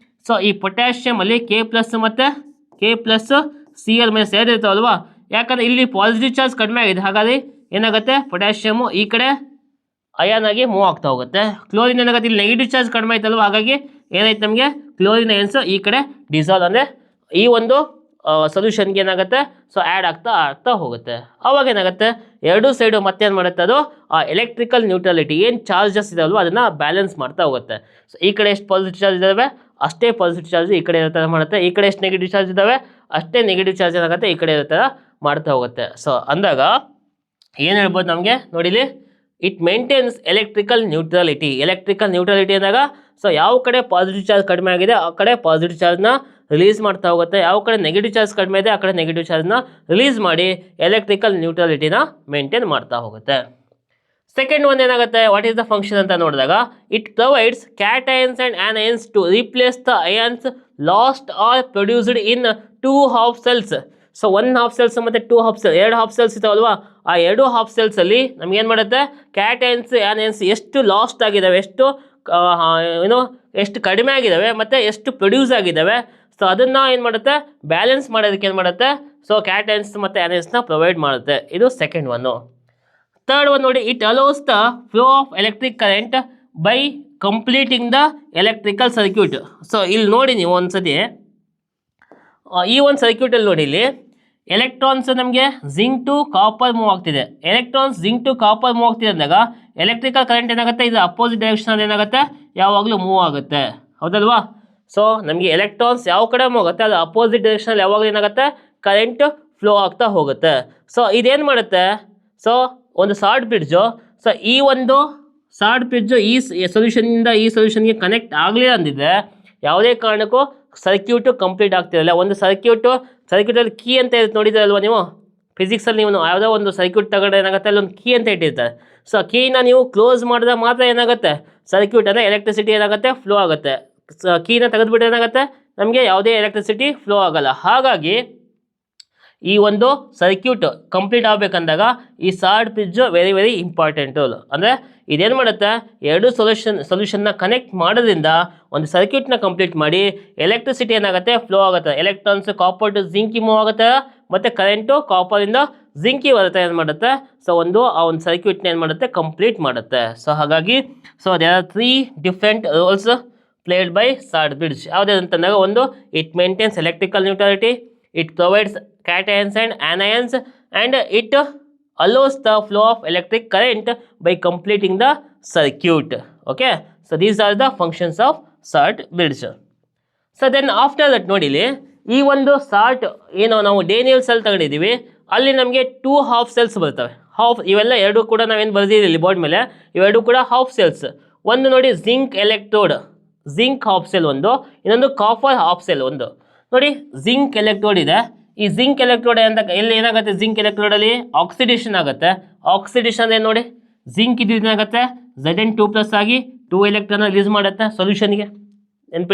ಸೊ ಈ ಪೊಟ್ಯಾಷಿಯಮಲ್ಲಿ K+ ಮತ್ತು K+Cl- ಸೇರಿರ್ತಾವಲ್ವಾ, ಯಾಕಂದರೆ ಇಲ್ಲಿ ಪಾಸಿಟಿವ್ ಚಾರ್ಜ್ ಕಡಿಮೆ ಆಗಿದೆ, ಹಾಗಾಗಿ ಏನಾಗುತ್ತೆ ಪೊಟ್ಯಾಷಿಯಮು ಈ ಕಡೆ ಅಯಾನ್ ಆಗಿ ಮೂವ್ ಆಗ್ತಾ ಹೋಗುತ್ತೆ. ಕ್ಲೋರಿನ್ ಏನಾಗುತ್ತೆ ಇಲ್ಲಿ ನೆಗೆಟಿವ್ ಚಾರ್ಜ್ ಕಡಿಮೆ ಆಯ್ತಲ್ವ, ಹಾಗಾಗಿ ಏನಾಯ್ತು ನಮಗೆ ಕ್ಲೋರಿನ್ ಅಯನ್ಸು ಈ ಕಡೆ ಡಿಸಾಲ್ವ್ ಅಂದರೆ ಈ ಒಂದು ಸೊಲ್ಯೂಷನ್ಗೆ ಏನಾಗುತ್ತೆ ಸೊ ಆ್ಯಡ್ ಆಗ್ತಾ ಹೋಗುತ್ತೆ. ಆವಾಗ ಏನಾಗುತ್ತೆ ಎರಡೂ ಸೈಡು ಮತ್ತೇನು ಮಾಡುತ್ತೆ ಅದು ಆ ಎಲೆಕ್ಟ್ರಿಕಲ್ ನ್ಯೂಟ್ರಲಿಟಿ ಏನು ಚಾರ್ಜಸ್ ಇದಾವಲ್ವ ಅದನ್ನು ಬ್ಯಾಲೆನ್ಸ್ ಮಾಡ್ತಾ ಹೋಗುತ್ತೆ. ಸೊ ಈ ಕಡೆ ಎಷ್ಟು ಪಾಸಿಟಿವ್ ಚಾರ್ಜ್ ಇದ್ದಾವೆ ಅಷ್ಟೇ ಪಾಸಿಟಿವ್ ಚಾರ್ಜ್ ಈ ಕಡೆ ಇರೋ ಮಾಡುತ್ತೆ, ಈ ಕಡೆ ಎಷ್ಟು ನೆಗೆಟಿವ್ ಚಾರ್ಜ್ ಇದ್ದಾವೆ ಅಷ್ಟೇ ನೆಗೆಟಿವ್ ಚಾರ್ಜ್ ಏನಾಗುತ್ತೆ ಈ ಕಡೆ ಇರೋ ಥರ ಮಾಡ್ತಾ ಹೋಗುತ್ತೆ. ಸೊ ಅಂದಾಗ ಏನು ಹೇಳ್ಬೋದು ನಮಗೆ ನೋಡಿಲಿ, ಇಟ್ ಮೇಂಟೈನ್ಸ್ ಎಲೆಕ್ಟ್ರಿಕಲ್ ನ್ಯೂಟ್ರಲಿಟಿ ಅಂದಾಗ ಸೊ ಯಾವ ಕಡೆ ಪಾಸಿಟಿವ್ ಚಾರ್ಜ್ ಕಡಿಮೆ ಆಗಿದೆ ಆ ಕಡೆ ಪಾಸಿಟಿವ್ ಚಾರ್ಜ್ನ ರಿಲೀಸ್ ಮಾಡ್ತಾ ಹೋಗುತ್ತೆ, ಯಾವ ಕಡೆ ನೆಗೆಟಿವ್ ಚಾರ್ಜ್ ಕಡಿಮೆ ಇದೆ ಆ ಕಡೆ ನೆಗೆಟಿವ್ ಚಾರ್ಜ್ನ ರಿಲೀಸ್ ಮಾಡಿ ಎಲೆಕ್ಟ್ರಿಕಲ್ ನ್ಯೂಟ್ರಲಿಟಿನ ಮೇಂಟೈನ್ ಮಾಡ್ತಾ ಹೋಗುತ್ತೆ. ಸೆಕೆಂಡ್ ಒಂದು ಏನಾಗುತ್ತೆ, ವಾಟ್ ಈಸ್ ದ ಫಂಕ್ಷನ್ ಅಂತ ನೋಡಿದಾಗ it provides cations and anions to replace the ions lost or produced in 2 half cells. So 1 half cells ಮತ್ತು 2 ಹಾಫ್ ಸೆಲ್ಸ್ 2 ಹಾಫ್ ಸೆಲ್ಸ್ ಇದ್ದಾವಲ್ವಾ, ಆ 2 ಹಾಫ್ ಸೆಲ್ಸಲ್ಲಿ ನಮಗೇನು ಮಾಡುತ್ತೆ ಕ್ಯಾಟಯನ್ಸ್ ಆನಯನ್ಸ್ ಎಷ್ಟು ಲಾಸ್ಟ್ ಆಗಿದ್ದಾವೆ, ಎಷ್ಟು ಕಡಿಮೆ ಆಗಿದ್ದಾವೆ ಮತ್ತು ಎಷ್ಟು ಪ್ರೊಡ್ಯೂಸ್ ಆಗಿದ್ದಾವೆ, ಸೊ ಅದನ್ನು ಏನು ಮಾಡುತ್ತೆ ಬ್ಯಾಲೆನ್ಸ್ ಮಾಡೋದಕ್ಕೆ ಏನು ಮಾಡುತ್ತೆ ಸೊ ಕ್ಯಾಟಯನ್ಸ್ ಮತ್ತು ಆನಯನ್ಸ್ನ ಪ್ರೊವೈಡ್ ಮಾಡುತ್ತೆ. ಇದು ಸೆಕೆಂಡ್ ಒನ್ನು. ಥರ್ಡ್ ಒನ್ ನೋಡಿ, it allows the flow of electric current by completing the electrical circuit. So ಇಲ್ಲಿ ನೋಡಿ ನೀವು ಒಂದ್ಸತಿ ಈ ಒಂದು ಸರ್ಕ್ಯೂಟಲ್ಲಿ ನೋಡಿ, ಇಲ್ಲಿ ಎಲೆಕ್ಟ್ರಾನ್ಸ್ ನಮಗೆ ಜಿಂಕ್ ಟು ಕಾಪರ್ ಮೂವ್ ಆಗ್ತಿದೆ, ಜಿಂಕ್ ಟು ಕಾಪರ್ ಮೂವ್ ಆಗ್ತಿದೆ ಅಂದಾಗ ಎಲೆಕ್ಟ್ರಿಕಲ್ ಕರೆಂಟ್ ಏನಾಗುತ್ತೆ ಇದು ಅಪೋಸಿಟ್ ಡೈರೆಕ್ಷನಲ್ಲಿ ಏನಾಗುತ್ತೆ ಯಾವಾಗಲೂ ಮೂವ್ ಆಗುತ್ತೆ, ಹೌದಲ್ವಾ? ಸೊ ನಮಗೆ ಎಲೆಕ್ಟ್ರಾನ್ಸ್ ಯಾವ ಕಡೆ ಮೂವ್ ಆಗುತ್ತೆ ಅದು ಅಪೋಸಿಟ್ ಡೈರೆಕ್ಷನಲ್ಲಿ ಯಾವಾಗಲೂ ಏನಾಗುತ್ತೆ ಕರೆಂಟ್ ಫ್ಲೋ ಆಗ್ತಾ ಹೋಗುತ್ತೆ. ಸೊ ಇದೇನು ಮಾಡುತ್ತೆ, ಸೊ ಒಂದು ಸಾಲ್ಟ್ ಬ್ರಿಡ್ಜು, ಸೊ ಈ ಒಂದು ಸಾಲ್ಟ್ ಬ್ರಿಡ್ಜು ಈ ಸೊಲ್ಯೂಷನಿಂದ ಈ ಸೊಲ್ಯೂಷನ್ಗೆ ಕನೆಕ್ಟ್ ಆಗಲಿಲ್ಲ ಅಂದಿದ್ರೆ ಯಾವುದೇ ಕಾರಣಕ್ಕೂ ಸರ್ಕ್ಯೂಟು ಕಂಪ್ಲೀಟ್ ಆಗ್ತಿರಲ್ಲ. ಒಂದು ಸರ್ಕ್ಯೂಟಲ್ಲಿ ಕೀ ಅಂತ ನೋಡಿದ್ದೀರಲ್ವ ನೀವು ಫಿಸಿಕ್ಸಲ್ಲಿ, ನೀವು ಯಾವುದೋ ಒಂದು ಸರ್ಕ್ಯೂಟ್ ತಗೊಂಡ್ರೆ ಏನಾಗುತ್ತೆ ಅಲ್ಲಿ ಒಂದು ಕೀ ಅಂತ ಇಟ್ಟಿರ್ತಾರೆ. ಸೊ ಕೀನ ನೀವು ಕ್ಲೋಸ್ ಮಾಡಿದ್ರೆ ಮಾತ್ರ ಏನಾಗುತ್ತೆ ಸರ್ಕ್ಯೂಟ್ ಅಂದರೆ ಎಲೆಕ್ಟ್ರಿಸಿಟಿ ಏನಾಗುತ್ತೆ ಫ್ಲೋ ಆಗುತ್ತೆ. ಕೀನ ತೆಗೆದುಬಿಟ್ರೆ ಏನಾಗುತ್ತೆ ನಮಗೆ ಯಾವುದೇ ಎಲೆಕ್ಟ್ರಿಸಿಟಿ ಫ್ಲೋ ಆಗಲ್ಲ. ಹಾಗಾಗಿ ಈ ಒಂದು ಸರ್ಕ್ಯೂಟ್ ಕಂಪ್ಲೀಟ್ ಆಗಬೇಕಂದಾಗ ಈ salt bridge very very important. ಅಂದರೆ ಇದೇನು ಮಾಡುತ್ತೆ ಎರಡು ಸೊಲ್ಯೂಷನ್ನ ಕನೆಕ್ಟ್ ಮಾಡೋದ್ರಿಂದ ಒಂದು ಸರ್ಕ್ಯೂಟ್ನ ಕಂಪ್ಲೀಟ್ ಮಾಡಿ ಎಲೆಕ್ಟ್ರಿಸಿಟಿ ಏನಾಗುತ್ತೆ ಫ್ಲೋ ಆಗುತ್ತೆ, electrons copper to Jinki move ಆಗುತ್ತೆ ಮತ್ತು ಕರೆಂಟು ಕಾಪರಿಂದ ಜಿಂಕಿ ಬರುತ್ತೆ ಏನು ಮಾಡುತ್ತೆ ಸೊ ಆ ಒಂದು ಸರ್ಕ್ಯೂಟ್ನ ಏನು ಮಾಡುತ್ತೆ ಕಂಪ್ಲೀಟ್ ಮಾಡುತ್ತೆ. ಸೊ ಹಾಗಾಗಿ so there are 3 different roles played by salt bridge. ಯಾವುದೇ ಅಂತಂದಾಗ ಒಂದು it maintains electrical neutrality, it provides cations and anions, and it allows the flow of electric current by completing the circuit. Okay, so these are the functions of salt bridge. So then after that ನೋಡಿಲಿ ಈ ಒಂದು ಸಾಲ್ಟ್ ಏನು ನಾವು ಡೇನಿಯಲ್ ಸೆಲ್ ತಗೊಂಡಿದ್ದೀವಿ ಅಲ್ಲಿ ನಮಗೆ 2 ಹಾಫ್ ಸೆಲ್ಸ್ ಬರ್ತವೆ. ಇವೆಲ್ಲ ಎರಡು ಕೂಡ ನಾವೇನು ಬರ್ದಿದ್ದೀವಿ ಬೋರ್ಡ್ ಮೇಲೆ, ಇವೆರಡು ಕೂಡ ಹಾಫ್ ಸೆಲ್ಸ್. ಒಂದು ನೋಡಿ ಜಿಂಕ್ ಹಾಫ್ ಸೆಲ್ ಒಂದು, ಇನ್ನೊಂದು ಕಾಪರ್ ಹಾಫ್ ಸೆಲ್ ಒಂದು. ನೋಡಿ ಜಿಂಕ್ ಎಲೆಕ್ಟ್ರೋಡ್ ಇದೆ, ಈ ಜಿಂಕ್ ಎಲೆಕ್ಟ್ರೋಡ್ ಅಂತ ಎಲ್ಲಿ ಏನಾಗುತ್ತೆ ಜಿಂಕ್ ಎಲೆಕ್ಟ್ರೋಡಲ್ಲಿ ಆಕ್ಸಿಡೇಷನ್ ಆಗುತ್ತೆ. ಆಕ್ಸಿಡೇಷನ್ ಏನು ನೋಡಿ ಜಿಂಕ್ ಏನಾಗುತ್ತೆ Zn2+ ಆಗಿ 2 ಎಲೆಕ್ಟ್ರಾನ್ ರಿಲೀಸ್ ಮಾಡುತ್ತೆ ಸೊಲ್ಯೂಷನ್ಗೆ,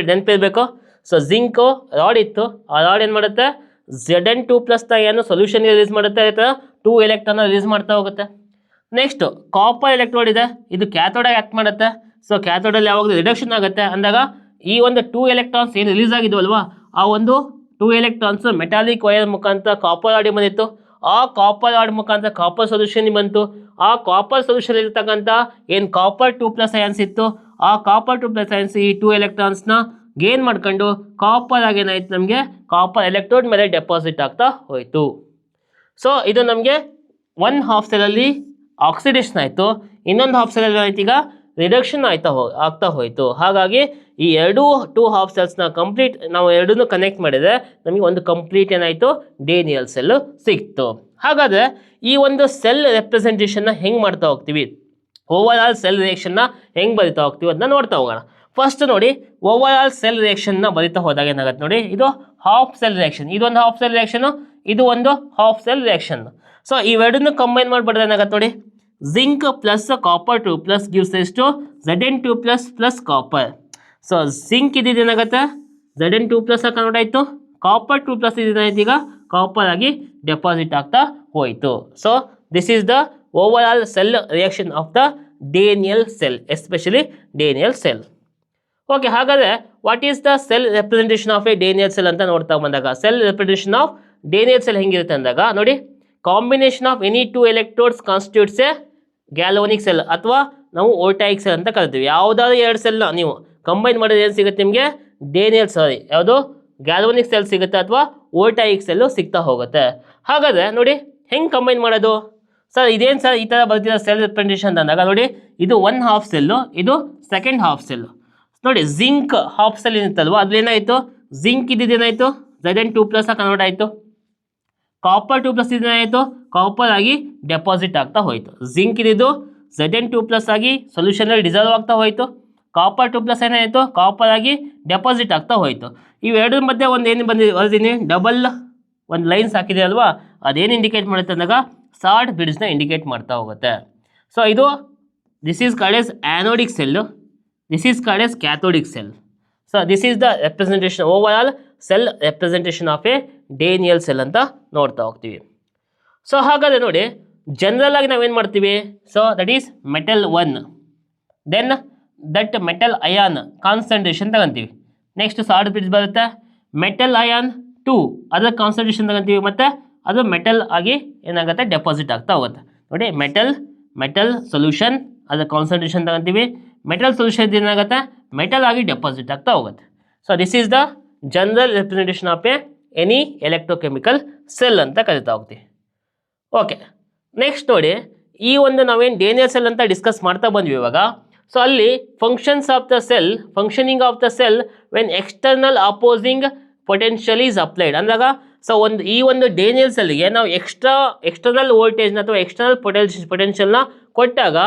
ನೆನಪಿರಬೇಕು. ಸೊ ಜಿಂಕು ರಾಡ್ ಇತ್ತು, ಆ ರಾಡ್ ಏನು ಮಾಡುತ್ತೆ Zn2+ ಏನು ಸೊಲ್ಯೂಷನ್ಗೆ ರಿಲೀಸ್ ಮಾಡುತ್ತೆ, ಈ ಥರ 2 ಎಲೆಕ್ಟ್ರಾನ್ ರಿಲೀಸ್ ಮಾಡ್ತಾ ಹೋಗುತ್ತೆ. ನೆಕ್ಸ್ಟು ಕಾಪರ್ ಎಲೆಕ್ಟ್ರೋಡ್ ಇದೆ, ಇದು ಕ್ಯಾಥೋಡಾಗಿ ಆ್ಯಕ್ಟ್ ಮಾಡುತ್ತೆ. ಸೊ ಕ್ಯಾಥೋಡಲ್ಲಿ ಯಾವಾಗಲೂ ರಿಡಕ್ಷನ್ ಆಗುತ್ತೆ ಅಂದಾಗ ಈ ಒಂದು 2 ಎಲೆಕ್ಟ್ರಾನ್ಸ್ ಏನು ರಿಲೀಸ್ ಆಗಿದ್ವಲ್ವಾ ಆ ಒಂದು 2 ಎಲೆಕ್ಟ್ರಾನ್ಸ್ ಮೆಟಾಲಿಕ್ ವೈರ್ ಮುಖಾಂತರ ಕಾಪರ್ ರಾಡಿಗೆ ಬಂದಿತ್ತು, ಆ ಕಾಪರ್ ರಾಡ್ ಮುಖಾಂತರ ಕಾಪರ್ ಸೊಲ್ಯೂಷನ್ಗೆ ಬಂತು. ಆ ಕಾಪರ್ ಸೊಲ್ಯೂಷನ್ ಇರ್ತಕ್ಕಂಥ ಏನು ಕಾಪರ್ 2+ ಅಯಾನ್ಸ್ ಇತ್ತು ಆ ಕಾಪರ್ 2+ ಅಯಾನ್ಸ್ ಈ 2 ಎಲೆಕ್ಟ್ರಾನ್ಸ್ನ ಗೇನ್ ಮಾಡ್ಕೊಂಡು ಕಾಪರ್ ಆಗಿ ಏನಾಯ್ತು ನಮಗೆ ಕಾಪರ್ ಎಲೆಕ್ಟ್ರೋಡ್ ಮೇಲೆ ಡೆಪಾಸಿಟ್ ಆಗ್ತಾ ಹೋಯಿತು. ಸೊ ಇದು ನಮಗೆ 1 ಹಾಫ್ ಸೆಲಲ್ಲಿ ಆಕ್ಸಿಡೇಷನ್ ಆಯಿತು, ಇನ್ನೊಂದು ಹಾಫ್ ಸೆಲಲ್ಲಿ ಆಯ್ತು ಈಗ ರಿಡಕ್ಷನ್ ಆಗ್ತಾ ಹೋಯಿತು. ಹಾಗಾಗಿ ಈ ಎರಡೂ 2 ಹಾಫ್ ಸೆಲ್ಸ್ನ ಕಂಪ್ಲೀಟ್ ನಾವು ಎರಡನ್ನೂ ಕನೆಕ್ಟ್ ಮಾಡಿದರೆ ನಮಗೆ ಒಂದು ಕಂಪ್ಲೀಟ್ ಏನಾಯಿತು ಡೇನಿಯಲ್ ಸೆಲ್ಲು ಸಿಕ್ತು. ಹಾಗಾದರೆ ಈ ಒಂದು ಸೆಲ್ ರೆಪ್ರೆಸೆಂಟೇಷನ್ನ ಹೆಂಗೆ ಮಾಡ್ತಾ ಹೋಗ್ತೀವಿ, ಓವರ್ ಆಲ್ ಸೆಲ್ ರಿಯಾಕ್ಷನ್ನ ಹೆಂಗೆ ಬರಿತಾ ಹೋಗ್ತೀವಿ ಅದನ್ನ ನೋಡ್ತಾ ಹೋಗೋಣ. ಫಸ್ಟ್ ನೋಡಿ, ಓವರ್ ಆಲ್ ಸೆಲ್ ರಿಯಾಕ್ಷನ್ನ ಬರಿತಾ ಹೋದಾಗ ಏನಾಗುತ್ತೆ ನೋಡಿ, ಇದು ಹಾಫ್ ಸೆಲ್ ರಿಯಾಕ್ಷನ್, ಇದೊಂದು ಹಾಫ್ ಸೆಲ್ ರಿಯಾಕ್ಷನು, ಇದು ಒಂದು ಹಾಫ್ ಸೆಲ್ ರಿಯಾಕ್ಷನ್. ಸೊ ಇವೆರಡನ್ನು ಕಂಬೈನ್ ಮಾಡಿಬಿಟ್ರೆ ಏನಾಗುತ್ತೆ ನೋಡಿ, zinc plus copper 2 plus gives ಎಷ್ಟು Zn2 plus copper. So zinc ಇದೇನಾಗುತ್ತೆ Zn2 ಪ್ಲಸ್ ಕನ್ವರ್ಟ್ ಆಯಿತು, ಕಾಪರ್ 2 ಪ್ಲಸ್ ಇದೇನಾಯ್ತು ಈಗ ಕಾಪರ್ ಆಗಿ ಡೆಪಾಸಿಟ್ ಆಗ್ತಾ ಹೋಯಿತು. So this is the overall cell reaction of the Daniel cell, especially Daniel cell. Okay, ಹಾಗಾದರೆ what is the cell representation of a Daniel cell ಅಂತ ನೋಡ್ತಾ ಬಂದಾಗ, cell representation of Daniel cell ಹೆಂಗಿರುತ್ತೆ ಅಂದಾಗ ನೋಡಿ, combination of any 2 electrodes constitutes a galvanic cell ಅಥವಾ ನಾವು ವೋಲ್ಟಾಯಿಕ್ ಸೆಲ್ ಅಂತ ಕರಿತೀವಿ. ಯಾವುದಾದ್ರು 2 ಸೆಲ್ನ ನೀವು ಕಂಬೈನ್ ಮಾಡಿದ್ರೆ ಏನು ಸಿಗುತ್ತೆ ನಿಮಗೆ ಡೇನಿಯಲ್ ಯಾವುದು ಗ್ಯಾಲೋನಿಕ್ ಸೆಲ್ ಸಿಗುತ್ತೆ ಅಥವಾ ವೋಲ್ಟಾಯಿಕ್ ಸೆಲ್ಲು ಸಿಗ್ತಾ ಹೋಗುತ್ತೆ. ಹಾಗಾದರೆ ನೋಡಿ ಹೆಂಗೆ ಕಂಬೈನ್ ಮಾಡೋದು ಸರ್, ಇದೇನು ಸರ್ ಈ ಥರ ಬರ್ತಿರೋ ಸೆಲ್ ರೆಪ್ರೆಸೆಂಟೇಷನ್ ಅಂದಾಗ ನೋಡಿ, ಇದು 1 ಹಾಫ್ ಸೆಲ್ಲು, ಇದು ಸೆಕೆಂಡ್ ಹಾಫ್ ಸೆಲ್ಲು. ನೋಡಿ ಜಿಂಕ್ ಹಾಫ್ ಸೆಲ್ ಏನಿತ್ತಲ್ವ ಅದ್ರೇನಾಯಿತು, ಜಿಂಕ್ ಇದೇನಾಯಿತು Zn2 ಪ್ಲಸ್ ಕನ್ವರ್ಟ್ ಆಯಿತು, ಕಾಪರ್ 2 ಪ್ಲಸ್ ಇದೇನಾಯಿತು ಕಾಪರ್ ಆಗಿ ಡೆಪಾಸಿಟ್ ಆಗ್ತಾ ಹೋಯಿತು. ಜಿಂಕ್ ಇದ್ದು Zn2 ಪ್ಲಸ್ ಆಗಿ ಸೊಲ್ಯೂಷನಲ್ಲಿ ಡಿಸಾಲ್ವ್ ಆಗ್ತಾ ಹೋಯಿತು, ಕಾಪರ್ 2 ಪ್ಲಸ್ ಏನಾಯಿತು ಕಾಪರ್ ಆಗಿ ಡೆಪಾಸಿಟ್ ಆಗ್ತಾ ಹೋಯಿತು. ಇವೆರಡರ ಮಧ್ಯೆ ಒಂದು ಏನು ಬರ್ತೀನಿ ಡಬಲ್ ಒಂದು ಲೈನ್ಸ್ ಹಾಕಿದೆ ಅಲ್ವಾ, ಅದೇನು ಇಂಡಿಕೇಟ್ ಮಾಡುತ್ತೆ ಅಂದಾಗ ಸಾಲ್ಟ್ ಬ್ರಿಡ್ಜ್ನ ಇಂಡಿಕೇಟ್ ಮಾಡ್ತಾ ಹೋಗುತ್ತೆ. ಸೊ ಇದು this is called as anodic cell, this is called as cathodic cell. So this is the representation overall cell representation of a Daniel cell ಅಂತ ನೋಡ್ತಾ ಹೋಗ್ತೀವಿ. ಸೊ ಹಾಗಾದರೆ ನೋಡಿ ಜನರಲ್ ಆಗಿ ನಾವೇನು ಮಾಡ್ತೀವಿ, so that is metal 1, then that metal ion concentration ತಗೊಂತೀವಿ. ನೆಕ್ಸ್ಟ್ ಸಾಲ್ಟ್ ಬ್ರಿಡ್ಜ್ ಬರುತ್ತೆ, ಮೆಟಲ್ ಅಯಾನ್ 2 ಅದರ ಕಾನ್ಸಂಟ್ರೇಷನ್ ತಗೊಂತೀವಿ, ಮತ್ತು ಅದು ಮೆಟಲ್ ಆಗಿ ಏನಾಗುತ್ತೆ ಡೆಪಾಸಿಟ್ ಆಗ್ತಾ ಹೋಗುತ್ತೆ. ನೋಡಿ ಮೆಟಲ್ ಸೊಲ್ಯೂಷನ್ ಅದರ ಕಾನ್ಸಂಟ್ರೇಷನ್ ತಗೊಂತೀವಿ, ಮೆಟಲ್ ಸೊಲ್ಯೂಷನ್ ಏನಾಗುತ್ತೆ ಮೆಟಲ್ ಆಗಿ ಡೆಪಾಸಿಟ್ ಆಗ್ತಾ ಹೋಗುತ್ತೆ. So this is the general representation of any electrochemical cell ಅಂತ ಕರಿತಾ ಹೋಗ್ತೀವಿ. ಓಕೆ, ನೆಕ್ಸ್ಟ್ ನೋಡಿ, ಈ ಒಂದು ನಾವೇನು ಡೇನಿಯಲ್ ಸೆಲ್ ಅಂತ ಡಿಸ್ಕಸ್ ಮಾಡ್ತಾ ಬಂದ್ವಿ ಇವಾಗ. ಸೊ ಅಲ್ಲಿ functioning of the cell when external opposing potential is applied ಅಂದಾಗ, ಸೊ ಈ ಒಂದು ಡೇನಿಯಲ್ ಸೆಲ್ಗೆ ನಾವು ಎಕ್ಸ್ಟರ್ನಲ್ ವೋಲ್ಟೇಜ್ನ ಅಥವಾ ಎಕ್ಸ್ಟರ್ನಲ್ ಪೊಟೆನ್ಷಿಯಲ್ನ ಕೊಟ್ಟಾಗ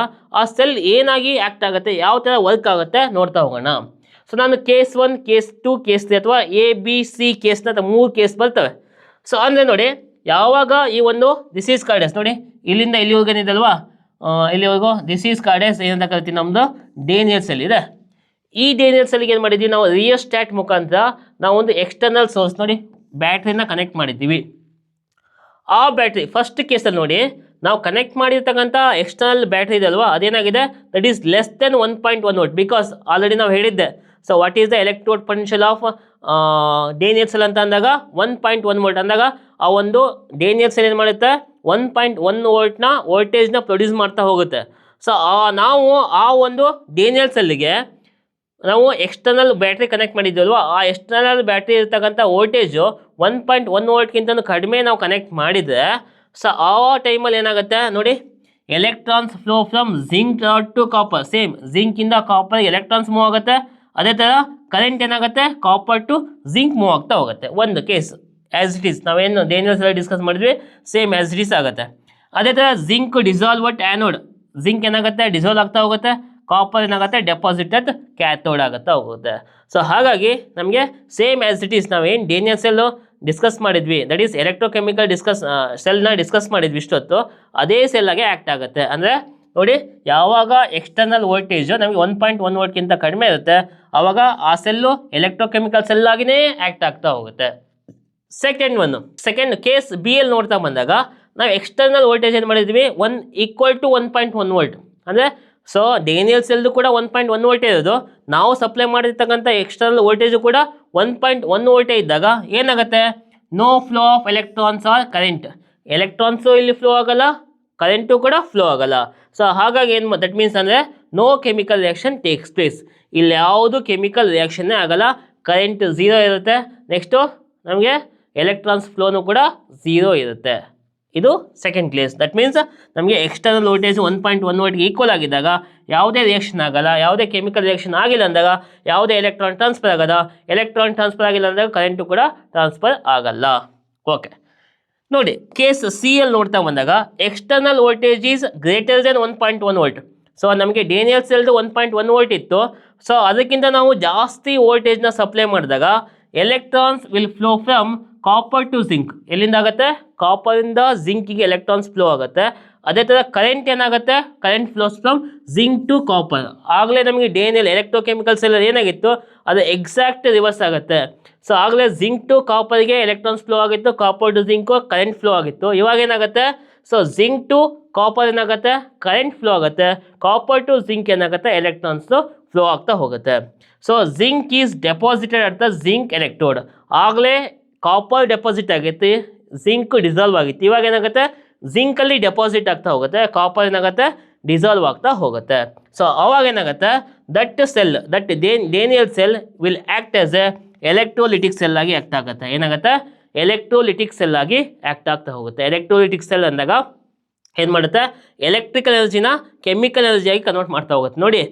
ಆ ಸೆಲ್ ಏನಾಗಿ ಆ್ಯಕ್ಟ್ ಆಗುತ್ತೆ, ಯಾವ ಥರ ವರ್ಕ್ ಆಗುತ್ತೆ ನೋಡ್ತಾ ಹೋಗೋಣ. ಸೊ ನಾನು ಕೇಸ್ 1, ಕೇಸ್ 2, ಕೇಸ್ 3 ಅಥವಾ ABC ಕೇಸ್ನ 3 ಕೇಸ್ ಬರ್ತವೆ. ಸೊ ಅಂದರೆ ನೋಡಿ, ಯಾವಾಗ ಈ ಒಂದು ದಿಸ್ ಈಸ್ ಕಾರ್ಡೆಸ್ ನೋಡಿ, ಇಲ್ಲಿಂದ ಇಲ್ಲಿವರೆಗೂ ಏನಿದಲ್ವಾ, ಇಲ್ಲಿವರೆಗೂ ದಿಸ್ ಈಸ್ ಕಾರ್ಡೆಸ್ ಏನಂತ ಕರಿತೀವಿ, ನಮ್ಮದು ಡೇನಿಯಲ್ ಸೆಲ್ ಇದೆ. ಈ ಡೇನಿಯಲ್ ಸೆಲ್ಗೆ ಏನು ಮಾಡಿದ್ವಿ ನಾವು, ರಿಯೋಸ್ಟ್ಯಾಟ್ ಮುಖಾಂತರ ನಾವು ಒಂದು ಎಕ್ಸ್ಟರ್ನಲ್ ಸೋರ್ಸ್ ನೋಡಿ ಬ್ಯಾಟ್ರಿನ ಕನೆಕ್ಟ್ ಮಾಡಿದ್ದೀವಿ. ಆ ಬ್ಯಾಟ್ರಿ ಫಸ್ಟ್ ಕೇಸಲ್ಲಿ ನೋಡಿ ನಾವು ಕನೆಕ್ಟ್ ಮಾಡಿರ್ತಕ್ಕಂಥ ಎಕ್ಸ್ಟರ್ನಲ್ ಬ್ಯಾಟ್ರಿ ಇದೆ ಅಲ್ವಾ, ಅದೇನಾಗಿದೆ that is less than 1.1 volt, because already ನಾವು ಹೇಳಿದ್ದೆ. So what is the electrode potential of Daniel cell ಅಂತ ಅಂದಾಗ 1.1 ವೋಲ್ಟ್ ಅಂದಾಗ ಆ ಒಂದು ಡೇನಿಯಲ್ ಸೆಲ್ ಏನು ಮಾಡುತ್ತೆ 1.1 ವೋಲ್ಟ್ನ ವೋಲ್ಟೇಜ್ನ ಪ್ರೊಡ್ಯೂಸ್ ಮಾಡ್ತಾ ಹೋಗುತ್ತೆ. ಸೊ ನಾವು ಆ ಒಂದು ಡೇನಿಯಲ್ ಸೆಲ್ಗೆ ನಾವು ಎಕ್ಸ್ಟರ್ನಲ್ ಬ್ಯಾಟ್ರಿ ಕನೆಕ್ಟ್ ಮಾಡಿದ್ವಲ್ವ, ಆ ಎಕ್ಸ್ಟರ್ನಲ್ ಬ್ಯಾಟ್ರಿ ಇರ್ತಕ್ಕಂಥ ವೋಲ್ಟೇಜು 1.1 ವೋಲ್ಟ್ಗಿಂತ ಕಡಿಮೆ ನಾವು ಕನೆಕ್ಟ್ ಮಾಡಿದರೆ, ಸೊ ಆ ಟೈಮಲ್ಲಿ ಏನಾಗುತ್ತೆ ನೋಡಿ, electrons flow from zinc to copper, same ಜಿಂಕಿಂದ ಕಾಪರ್ ಎಲೆಕ್ಟ್ರಾನ್ಸ್ ಮೂವ್ ಆಗುತ್ತೆ. ಅದೇ ಥರ ಕರೆಂಟ್ ಏನಾಗುತ್ತೆ ಕಾಪರ್ ಟು ಜಿಂಕ್ ಮೂವ್ ಆಗ್ತಾ ಹೋಗುತ್ತೆ. ಒಂದು ಕೇಸ್ ಆ್ಯಸ್ ಇಟ್ ಈಸ್ ನಾವೇನು ಡೇನಿಯಲ್ ಸೆಲ್ ಡಿಸ್ಕಸ್ ಮಾಡಿದ್ವಿ ಸೇಮ್ ಆ್ಯಸ್ ಇಟ್ ಈಸ್ ಆಗುತ್ತೆ. ಅದೇ ಥರ zinc dissolve at anode, zinc ಏನಾಗುತ್ತೆ ಡಿಸಾಲ್ವ್ ಆಗ್ತಾ ಹೋಗುತ್ತೆ, ಕಾಪರ್ ಏನಾಗುತ್ತೆ ಡೆಪಾಸಿಟೆಡ್ ಕ್ಯಾಥೋಡ್ ಆಗುತ್ತಾ ಹೋಗುತ್ತೆ. ಸೊ ಹಾಗಾಗಿ ನಮಗೆ ಸೇಮ್ ಆ್ಯಸ್ ಇಟ್ ಈಸ್ ನಾವೇನು ಡೇನಿಯಲ್ ಸೆಲ್ಲು ಡಿಸ್ಕಸ್ ಮಾಡಿದ್ವಿ, ದಟ್ ಈಸ್ ಎಲೆಕ್ಟ್ರೋಕೆಮಿಕಲ್ ಸೆಲ್ನ ಡಿಸ್ಕಸ್ ಮಾಡಿದ್ವಿ ಇಷ್ಟೊತ್ತು, ಅದೇ ಸೆಲ್ಲಾಗೆ ಆ್ಯಕ್ಟ್ ಆಗುತ್ತೆ. ಅಂದರೆ ನೋಡಿ, ಯಾವಾಗ ಎಕ್ಸ್ಟರ್ನಲ್ ವೋಲ್ಟೇಜು ನಮಗೆ 1.1 ವೋಲ್ಟ್ಗಿಂತ ಕಡಿಮೆ ಇರುತ್ತೆ ಆವಾಗ ಆ ಸೆಲ್ಲು ಎಲೆಕ್ಟ್ರೋಕೆಮಿಕಲ್ ಸೆಲ್ಲಾಗಿಯೇ ಆ್ಯಕ್ಟ್ ಆಗ್ತಾ ಹೋಗುತ್ತೆ. ಸೆಕೆಂಡ್ ಕೇಸ್ ಬಿ ಎಲ್ಲಿ ನೋಡ್ತಾ ಬಂದಾಗ ನಾವು ಎಕ್ಸ್ಟರ್ನಲ್ ವೋಲ್ಟೇಜ್ ಏನು ಮಾಡಿದ್ವಿ, 1 ವೋಲ್ಟ್. ಅಂದರೆ ಸೊ ಡೇನಿಯಲ್ ಸೆಲ್ದು ಕೂಡ 1.1 ವೋಲ್ಟೇ ಇರೋದು, ನಾವು ಸಪ್ಲೈ ಮಾಡಿರ್ತಕ್ಕಂಥ ಎಕ್ಸ್ಟರ್ನಲ್ ವೋಲ್ಟೇಜು ಕೂಡ 1.1 ವೋಲ್ಟೇ ಇದ್ದಾಗ ಏನಾಗುತ್ತೆ, no flow of electrons or current, electrons ಇಲ್ಲಿ ಫ್ಲೋ ಆಗಲ್ಲ, ಕರೆಂಟು ಕೂಡ ಫ್ಲೋ ಆಗಲ್ಲ. ಸೊ ಹಾಗಾಗಿ ಏನು ದಟ್ ಮೀನ್ಸ್ ಅಂದರೆ no chemical reaction takes place, ಇಲ್ಲಿ ಯಾವುದು ಕೆಮಿಕಲ್ ರಿಯಾಕ್ಷನ್ನೇ ಆಗಲ್ಲ, ಕರೆಂಟ್ 0 ಇರುತ್ತೆ. ನೆಕ್ಸ್ಟು ನಮಗೆ ಎಲೆಕ್ಟ್ರಾನ್ಸ್ ಫ್ಲೋನು ಕೂಡ 0 ಇರುತ್ತೆ. ಇದು ಸೆಕೆಂಡ್ ಕೇಸ್. ದಟ್ ಮೀನ್ಸ್ ನಮಗೆ ಎಕ್ಸ್ಟರ್ನಲ್ ವೋಲ್ಟೇಜ್ 1.1 ವೋಲ್ಟ್ಗೆ ಈಕ್ವಲ್ ಆಗಿದ್ದಾಗ ಯಾವುದೇ ರಿಯಾಕ್ಷನ್ ಆಗಲ್ಲ, ಯಾವುದೇ ಕೆಮಿಕಲ್ ರಿಯಾಕ್ಷನ್ ಆಗಿಲ್ಲ ಅಂದಾಗ ಯಾವುದೇ ಎಲೆಕ್ಟ್ರಾನ್ ಟ್ರಾನ್ಸ್ಫರ್ ಆಗಲ್ಲ, ಎಲೆಕ್ಟ್ರಾನ್ ಟ್ರಾನ್ಸ್ಫರ್ ಆಗಿಲ್ಲ ಅಂದಾಗ ಕರೆಂಟು ಕೂಡ ಟ್ರಾನ್ಸ್ಫರ್ ಆಗಲ್ಲ. ಓಕೆ, ನೋಡಿ ಕೇಸ್ ಸಿ ಎಲ್ ನೋಡ್ತಾ ಬಂದಾಗ external voltage is greater than 1.1 volt. So ನಮಗೆ ಡೇನಿಯಲ್ ಸೆಲ್ದು 1.1 ವೋಲ್ಟ್ ಇತ್ತು. ಸೊ ಅದಕ್ಕಿಂತ ನಾವು ಜಾಸ್ತಿ ವೋಲ್ಟೇಜ್ನ ಸಪ್ಲೈ ಮಾಡಿದಾಗ electrons will flow from copper to zinc. ಎಲ್ಲಿಂದ ಆಗುತ್ತೆ? ಕಾಪರಿಂದ ಜಿಂಕಿಗೆ ಎಲೆಕ್ಟ್ರಾನ್ಸ್ ಫ್ಲೋ ಆಗುತ್ತೆ. ಅದೇ ಥರ ಕರೆಂಟ್ ಏನಾಗುತ್ತೆ? Current flows from zinc to copper. ಆಗಲೇ ನಮಗೆ ಡೇನಿಯಲ್ ಎಲೆಕ್ಟ್ರೋಕೆಮಿಕಲ್ಸ್ ಎಲ್ಲ ಏನಾಗಿತ್ತು ಅದು ಎಕ್ಸಾಕ್ಟ್ ರಿವರ್ಸ್ ಆಗುತ್ತೆ. ಸೊ ಆಗಲೇ ಜಿಂಕ್ ಟು ಕಾಪರ್ಗೆ ಎಲೆಕ್ಟ್ರಾನ್ಸ್ ಫ್ಲೋ ಆಗಿತ್ತು, copper to zinc current flow ಆಗಿತ್ತು. ಇವಾಗ ಏನಾಗುತ್ತೆ? ಸೊ ಜಿಂಕ್ ಟು ಕಾಪರ್ ಏನಾಗುತ್ತೆ? ಕರೆಂಟ್ ಫ್ಲೋ ಆಗುತ್ತೆ. ಕಾಪರ್ ಟು ಜಿಂಕ್ ಏನಾಗುತ್ತೆ? ಎಲೆಕ್ಟ್ರಾನ್ಸು ಫ್ಲೋ ಆಗ್ತಾ ಹೋಗುತ್ತೆ. So zinc is deposited at the zinc electrode. ಆಗಲೇ ಕಾಪರ್ ಡೆಪಾಸಿಟ್ ಆಗೈತಿ, ಜಿಂಕ್ ಡಿಸಾಲ್ವ್ ಆಗಿತ್ತು. ಇವಾಗ ಏನಾಗುತ್ತೆ? ಜಿಂಕಲ್ಲಿ ಡೆಪಾಸಿಟ್ ಆಗ್ತಾ ಹೋಗುತ್ತೆ, ಕಾಪರ್ ಏನಾಗುತ್ತೆ? ಡಿಸಾಲ್ವ್ ಆಗ್ತಾ ಹೋಗುತ್ತೆ. ಸೊ ಅವಾಗ ಏನಾಗುತ್ತೆ? That cell, that Daniel cell will act as A electrolytic cell ಆಗಿ ಆ್ಯಕ್ಟ್ ಆಗುತ್ತೆ. ಏನಾಗುತ್ತೆ? ಎಲೆಕ್ಟ್ರೋಲಿಟಿಕ್ ಸೆಲ್ ಆಗಿ ಆ್ಯಕ್ಟ್ ಆಗ್ತಾ ಹೋಗುತ್ತೆ. ಎಲೆಕ್ಟ್ರೋಲಿಟಿಕ್ ಸೆಲ್ ಅಂದಾಗ ಏನು ಮಾಡುತ್ತೆ? ಎಲೆಕ್ಟ್ರಿಕಲ್ ಎನರ್ಜಿನ ಕೆಮಿಕಲ್ ಎನರ್ಜಿಯಾಗಿ ಕನ್ವರ್ಟ್ ಮಾಡ್ತಾ ಹೋಗುತ್ತೆ. ನೋಡಿ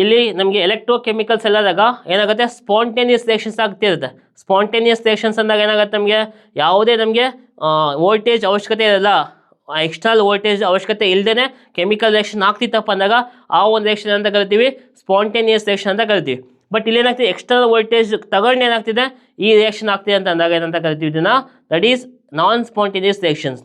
ಇಲ್ಲಿ ನಮಗೆ ಎಲೆಕ್ಟ್ರೋಕೆಮಿಕಲ್ ಸೆಲ್ ಆದಾಗ ಏನಾಗುತ್ತೆ? ಸ್ಪಾಂಟೇನಿಯಸ್ ರಿಯಾಕ್ಷನ್ಸ್ ಆಗ್ತಿರುತ್ತೆ. ಸ್ಪಾಂಟೇನಿಯಸ್ ರಿಯಾಕ್ಷನ್ಸ್ ಅಂದಾಗ ಏನಾಗುತ್ತೆ? ನಮಗೆ ಯಾವುದೇ ನಮಗೆ ವೋಲ್ಟೇಜ್ ಅವಶ್ಯಕತೆ ಇರಲ್ಲ, ಎಕ್ಸ್ಟರ್ನಲ್ ವೋಲ್ಟೇಜ್ ಅವಶ್ಯಕತೆ ಇಲ್ಲದೇ ಕೆಮಿಕಲ್ ರಿಯಾಕ್ಷನ್ ಆಗ್ತಿತ್ತಪ್ಪ ಅಂದಾಗ ಆ ಒಂದು ರಿಯಾಕ್ಷನ್ ಅಂತ ಕರಿತೀವಿ ಸ್ಪಾಂಟೇನಿಯಸ್ ರಿಯಾಕ್ಷನ್ ಅಂತ ಕರಿತೀವಿ. ಬಟ್ ಇಲ್ಲಿ ಏನಾಗ್ತಿದೆ? ಎಕ್ಸ್ಟರ್ನಲ್ ವೋಲ್ಟೇಜ್ ತಗೊಂಡು ಏನಾಗ್ತಿದೆ ಈ ರಿಯಾಕ್ಷನ್ ಆಗ್ತಿದೆ ಅಂತ ಅಂದಾಗ ಏನಂತ ಕರಿತೀವಿ ಇದನ್ನು? That is non spontaneous reactions.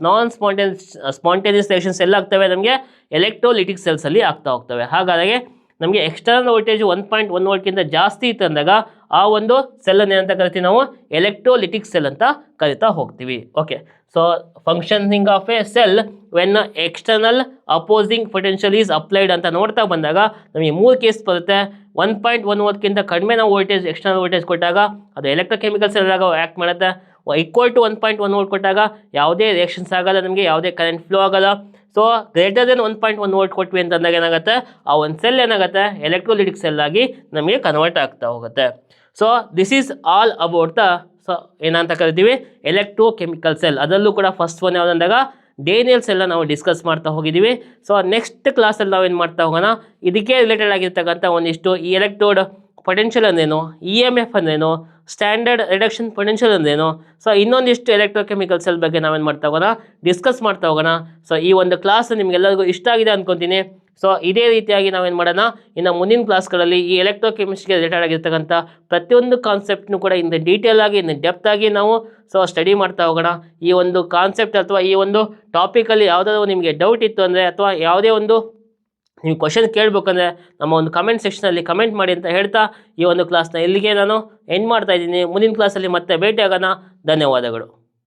Spontaneous reactions ಎಲ್ಲ ಆಗ್ತವೆ ನಮಗೆ ಎಲೆಕ್ಟ್ರೋಲಿಟಿಕ್ ಸೆಲ್ಸಲ್ಲಿ ಆಗ್ತಾ ಹೋಗ್ತವೆ. ಹಾಗಾಗಿ ನಮಗೆ ಎಕ್ಸ್ಟರ್ನಲ್ ವೋಲ್ಟೇಜ್ 1.1 ವೋಲ್ಟ್ಗಿಂತ ಜಾಸ್ತಿ ಇತ್ತು ಅಂದಾಗ ಆ ಒಂದು ಸೆಲ್ಲನ್ನು ಏನಂತ ಕರಿತೀವಿ ನಾವು? ಎಲೆಕ್ಟ್ರೋಲಿಟಿಕ್ ಸೆಲ್ ಅಂತ ಕರಿತಾ ಹೋಗ್ತೀವಿ. Okay, so functioning of A cell when external opposing potential is applied ಅಂತ ನೋಡ್ತಾ ಬಂದಾಗ ನಮಗೆ 3 ಕೇಸ್ ಬರುತ್ತೆ. 1.1 ವೋಲ್ಟ್ಗಿಂತ ಕಡಿಮೆ ನಾವು ವೋಲ್ಟೇಜ್ ಎಕ್ಸ್ಟರ್ನಲ್ ವೋಲ್ಟೇಜ್ ಕೊಟ್ಟಾಗ ಅದು ಎಲೆಕ್ಟ್ರೋಕೆಮಿಕಲ್ ಸೆಲ್ ಆಗ ಆ್ಯಕ್ಟ್ ಮಾಡುತ್ತೆ. ಈಕ್ವಲ್ ಟು 1.1 ವೋಲ್ಟ್ ಕೊಟ್ಟಾಗ ಯಾವುದೇ ರಿಯಾಕ್ಷನ್ಸ್ ಆಗಲ್ಲ, ನಮಗೆ ಯಾವುದೇ ಕರೆಂಟ್ ಫ್ಲೋ ಆಗಲ್ಲ. ಸೊ ಗ್ರೇಟರ್ ದೆನ್ 1.1 ವೋಲ್ಟ್ ಕೊಟ್ವಿ ಅಂತಂದಾಗ ಏನಾಗುತ್ತೆ? ಆ ಒಂದು ಸೆಲ್ ಏನಾಗುತ್ತೆ? ಎಲೆಕ್ಟ್ರೋಲಿಟಿಕ್ ಸೆಲ್ ಆಗಿ ನಮಗೆ ಕನ್ವರ್ಟ್ ಆಗ್ತಾ ಹೋಗುತ್ತೆ. So this is all about the so ಏನಂತ ಕರಿತೀವಿ? Electrochemical cell. ಅದರಲ್ಲೂ ಕೂಡ ಫಸ್ಟ್ ಒನ್ ಯಾವುದಂದಾಗ ಡೇನಿಯಲ್ ಸೆಲ್ಲ ನಾವು ಡಿಸ್ಕಸ್ ಮಾಡ್ತಾ ಹೋಗಿದ್ದೀವಿ. ಸೊ ನೆಕ್ಸ್ಟ್ ಕ್ಲಾಸಲ್ಲಿ ನಾವೇನು ಮಾಡ್ತಾ ಹೋಗೋಣ? ಇದಕ್ಕೆ ರಿಲೇಟೆಡ್ ಆಗಿರ್ತಕ್ಕಂಥ ಒಂದಿಷ್ಟು ಈ ಎಲೆಕ್ಟ್ರೋಡ್ ಪೊಟೆನ್ಷಿಯಲ್ ಅಂದ್ರೇನು, EMF ಅಂದ್ರೇನು, ಸ್ಟ್ಯಾಂಡರ್ಡ್ ರಿಡಕ್ಷನ್ ಪೊಟೆನ್ಷಿಯಲ್ ಅಂದ್ರೇನು, ಸೊ ಇನ್ನೊಂದಿಷ್ಟು ಎಲೆಕ್ಟ್ರೋಕೆಮಿಕಲ್ ಸೆಲ್ ಬಗ್ಗೆ ನಾವೇನು ಮಾಡ್ತಾ ಹೋಗೋಣ? ಡಿಸ್ಕಸ್ ಮಾಡ್ತಾ ಹೋಗೋಣ. ಸೊ ಈ ಒಂದು ಕ್ಲಾಸ್ ನಿಮಗೆಲ್ಲರಿಗೂ ಇಷ್ಟ ಆಗಿದೆ ಅಂದ್ಕೊತೀನಿ. ಸೊ ಇದೇ ರೀತಿಯಾಗಿ ನಾವೇನು ಮಾಡೋಣ? ಇನ್ನು ಮುಂದಿನ ಕ್ಲಾಸ್ಗಳಲ್ಲಿ ಈ ಎಲೆಕ್ಟ್ರೋಕೆಮಿಸ್ಟ್ರಿಗೆ ರಿಲೇಟೆಡ್ ಆಗಿರ್ತಕ್ಕಂಥ ಪ್ರತಿಯೊಂದು ಕಾನ್ಸೆಪ್ಟ್ನು ಕೂಡ ಇನ್ನು ಡೀಟೇಲ್ ಆಗಿ ಇನ್ನು ಡೆಪ್ತ್ ಆಗಿ ನಾವು ಸ್ಟಡಿ ಮಾಡ್ತಾ ಹೋಗೋಣ. ಈ ಒಂದು ಕಾನ್ಸೆಪ್ಟ್ ಅಥವಾ ಈ ಒಂದು ಟಾಪಿಕಲ್ಲಿ ಯಾವುದಾದ್ರು ನಿಮಗೆ ಡೌಟ್ ಇತ್ತು ಅಂದರೆ ಅಥವಾ ಯಾವುದೇ ಒಂದು ನೀವು ಕ್ವಶನ್ ಕೇಳಬೇಕಂದ್ರೆ ನಮ್ಮ ಒಂದು ಕಮೆಂಟ್ ಸೆಕ್ಷನಲ್ಲಿ ಕಮೆಂಟ್ ಮಾಡಿ ಅಂತ ಹೇಳ್ತಾ ಈ ಒಂದು ಕ್ಲಾಸ್ನ ಇಲ್ಲಿಗೆ ನಾನು ಎಂಡ್ ಮಾಡ್ತಾ ಇದ್ದೀನಿ. ಮುಂದಿನ ಕ್ಲಾಸಲ್ಲಿ ಮತ್ತೆ ಭೇಟಿ ಆಗೋಣ. ಧನ್ಯವಾದಗಳು.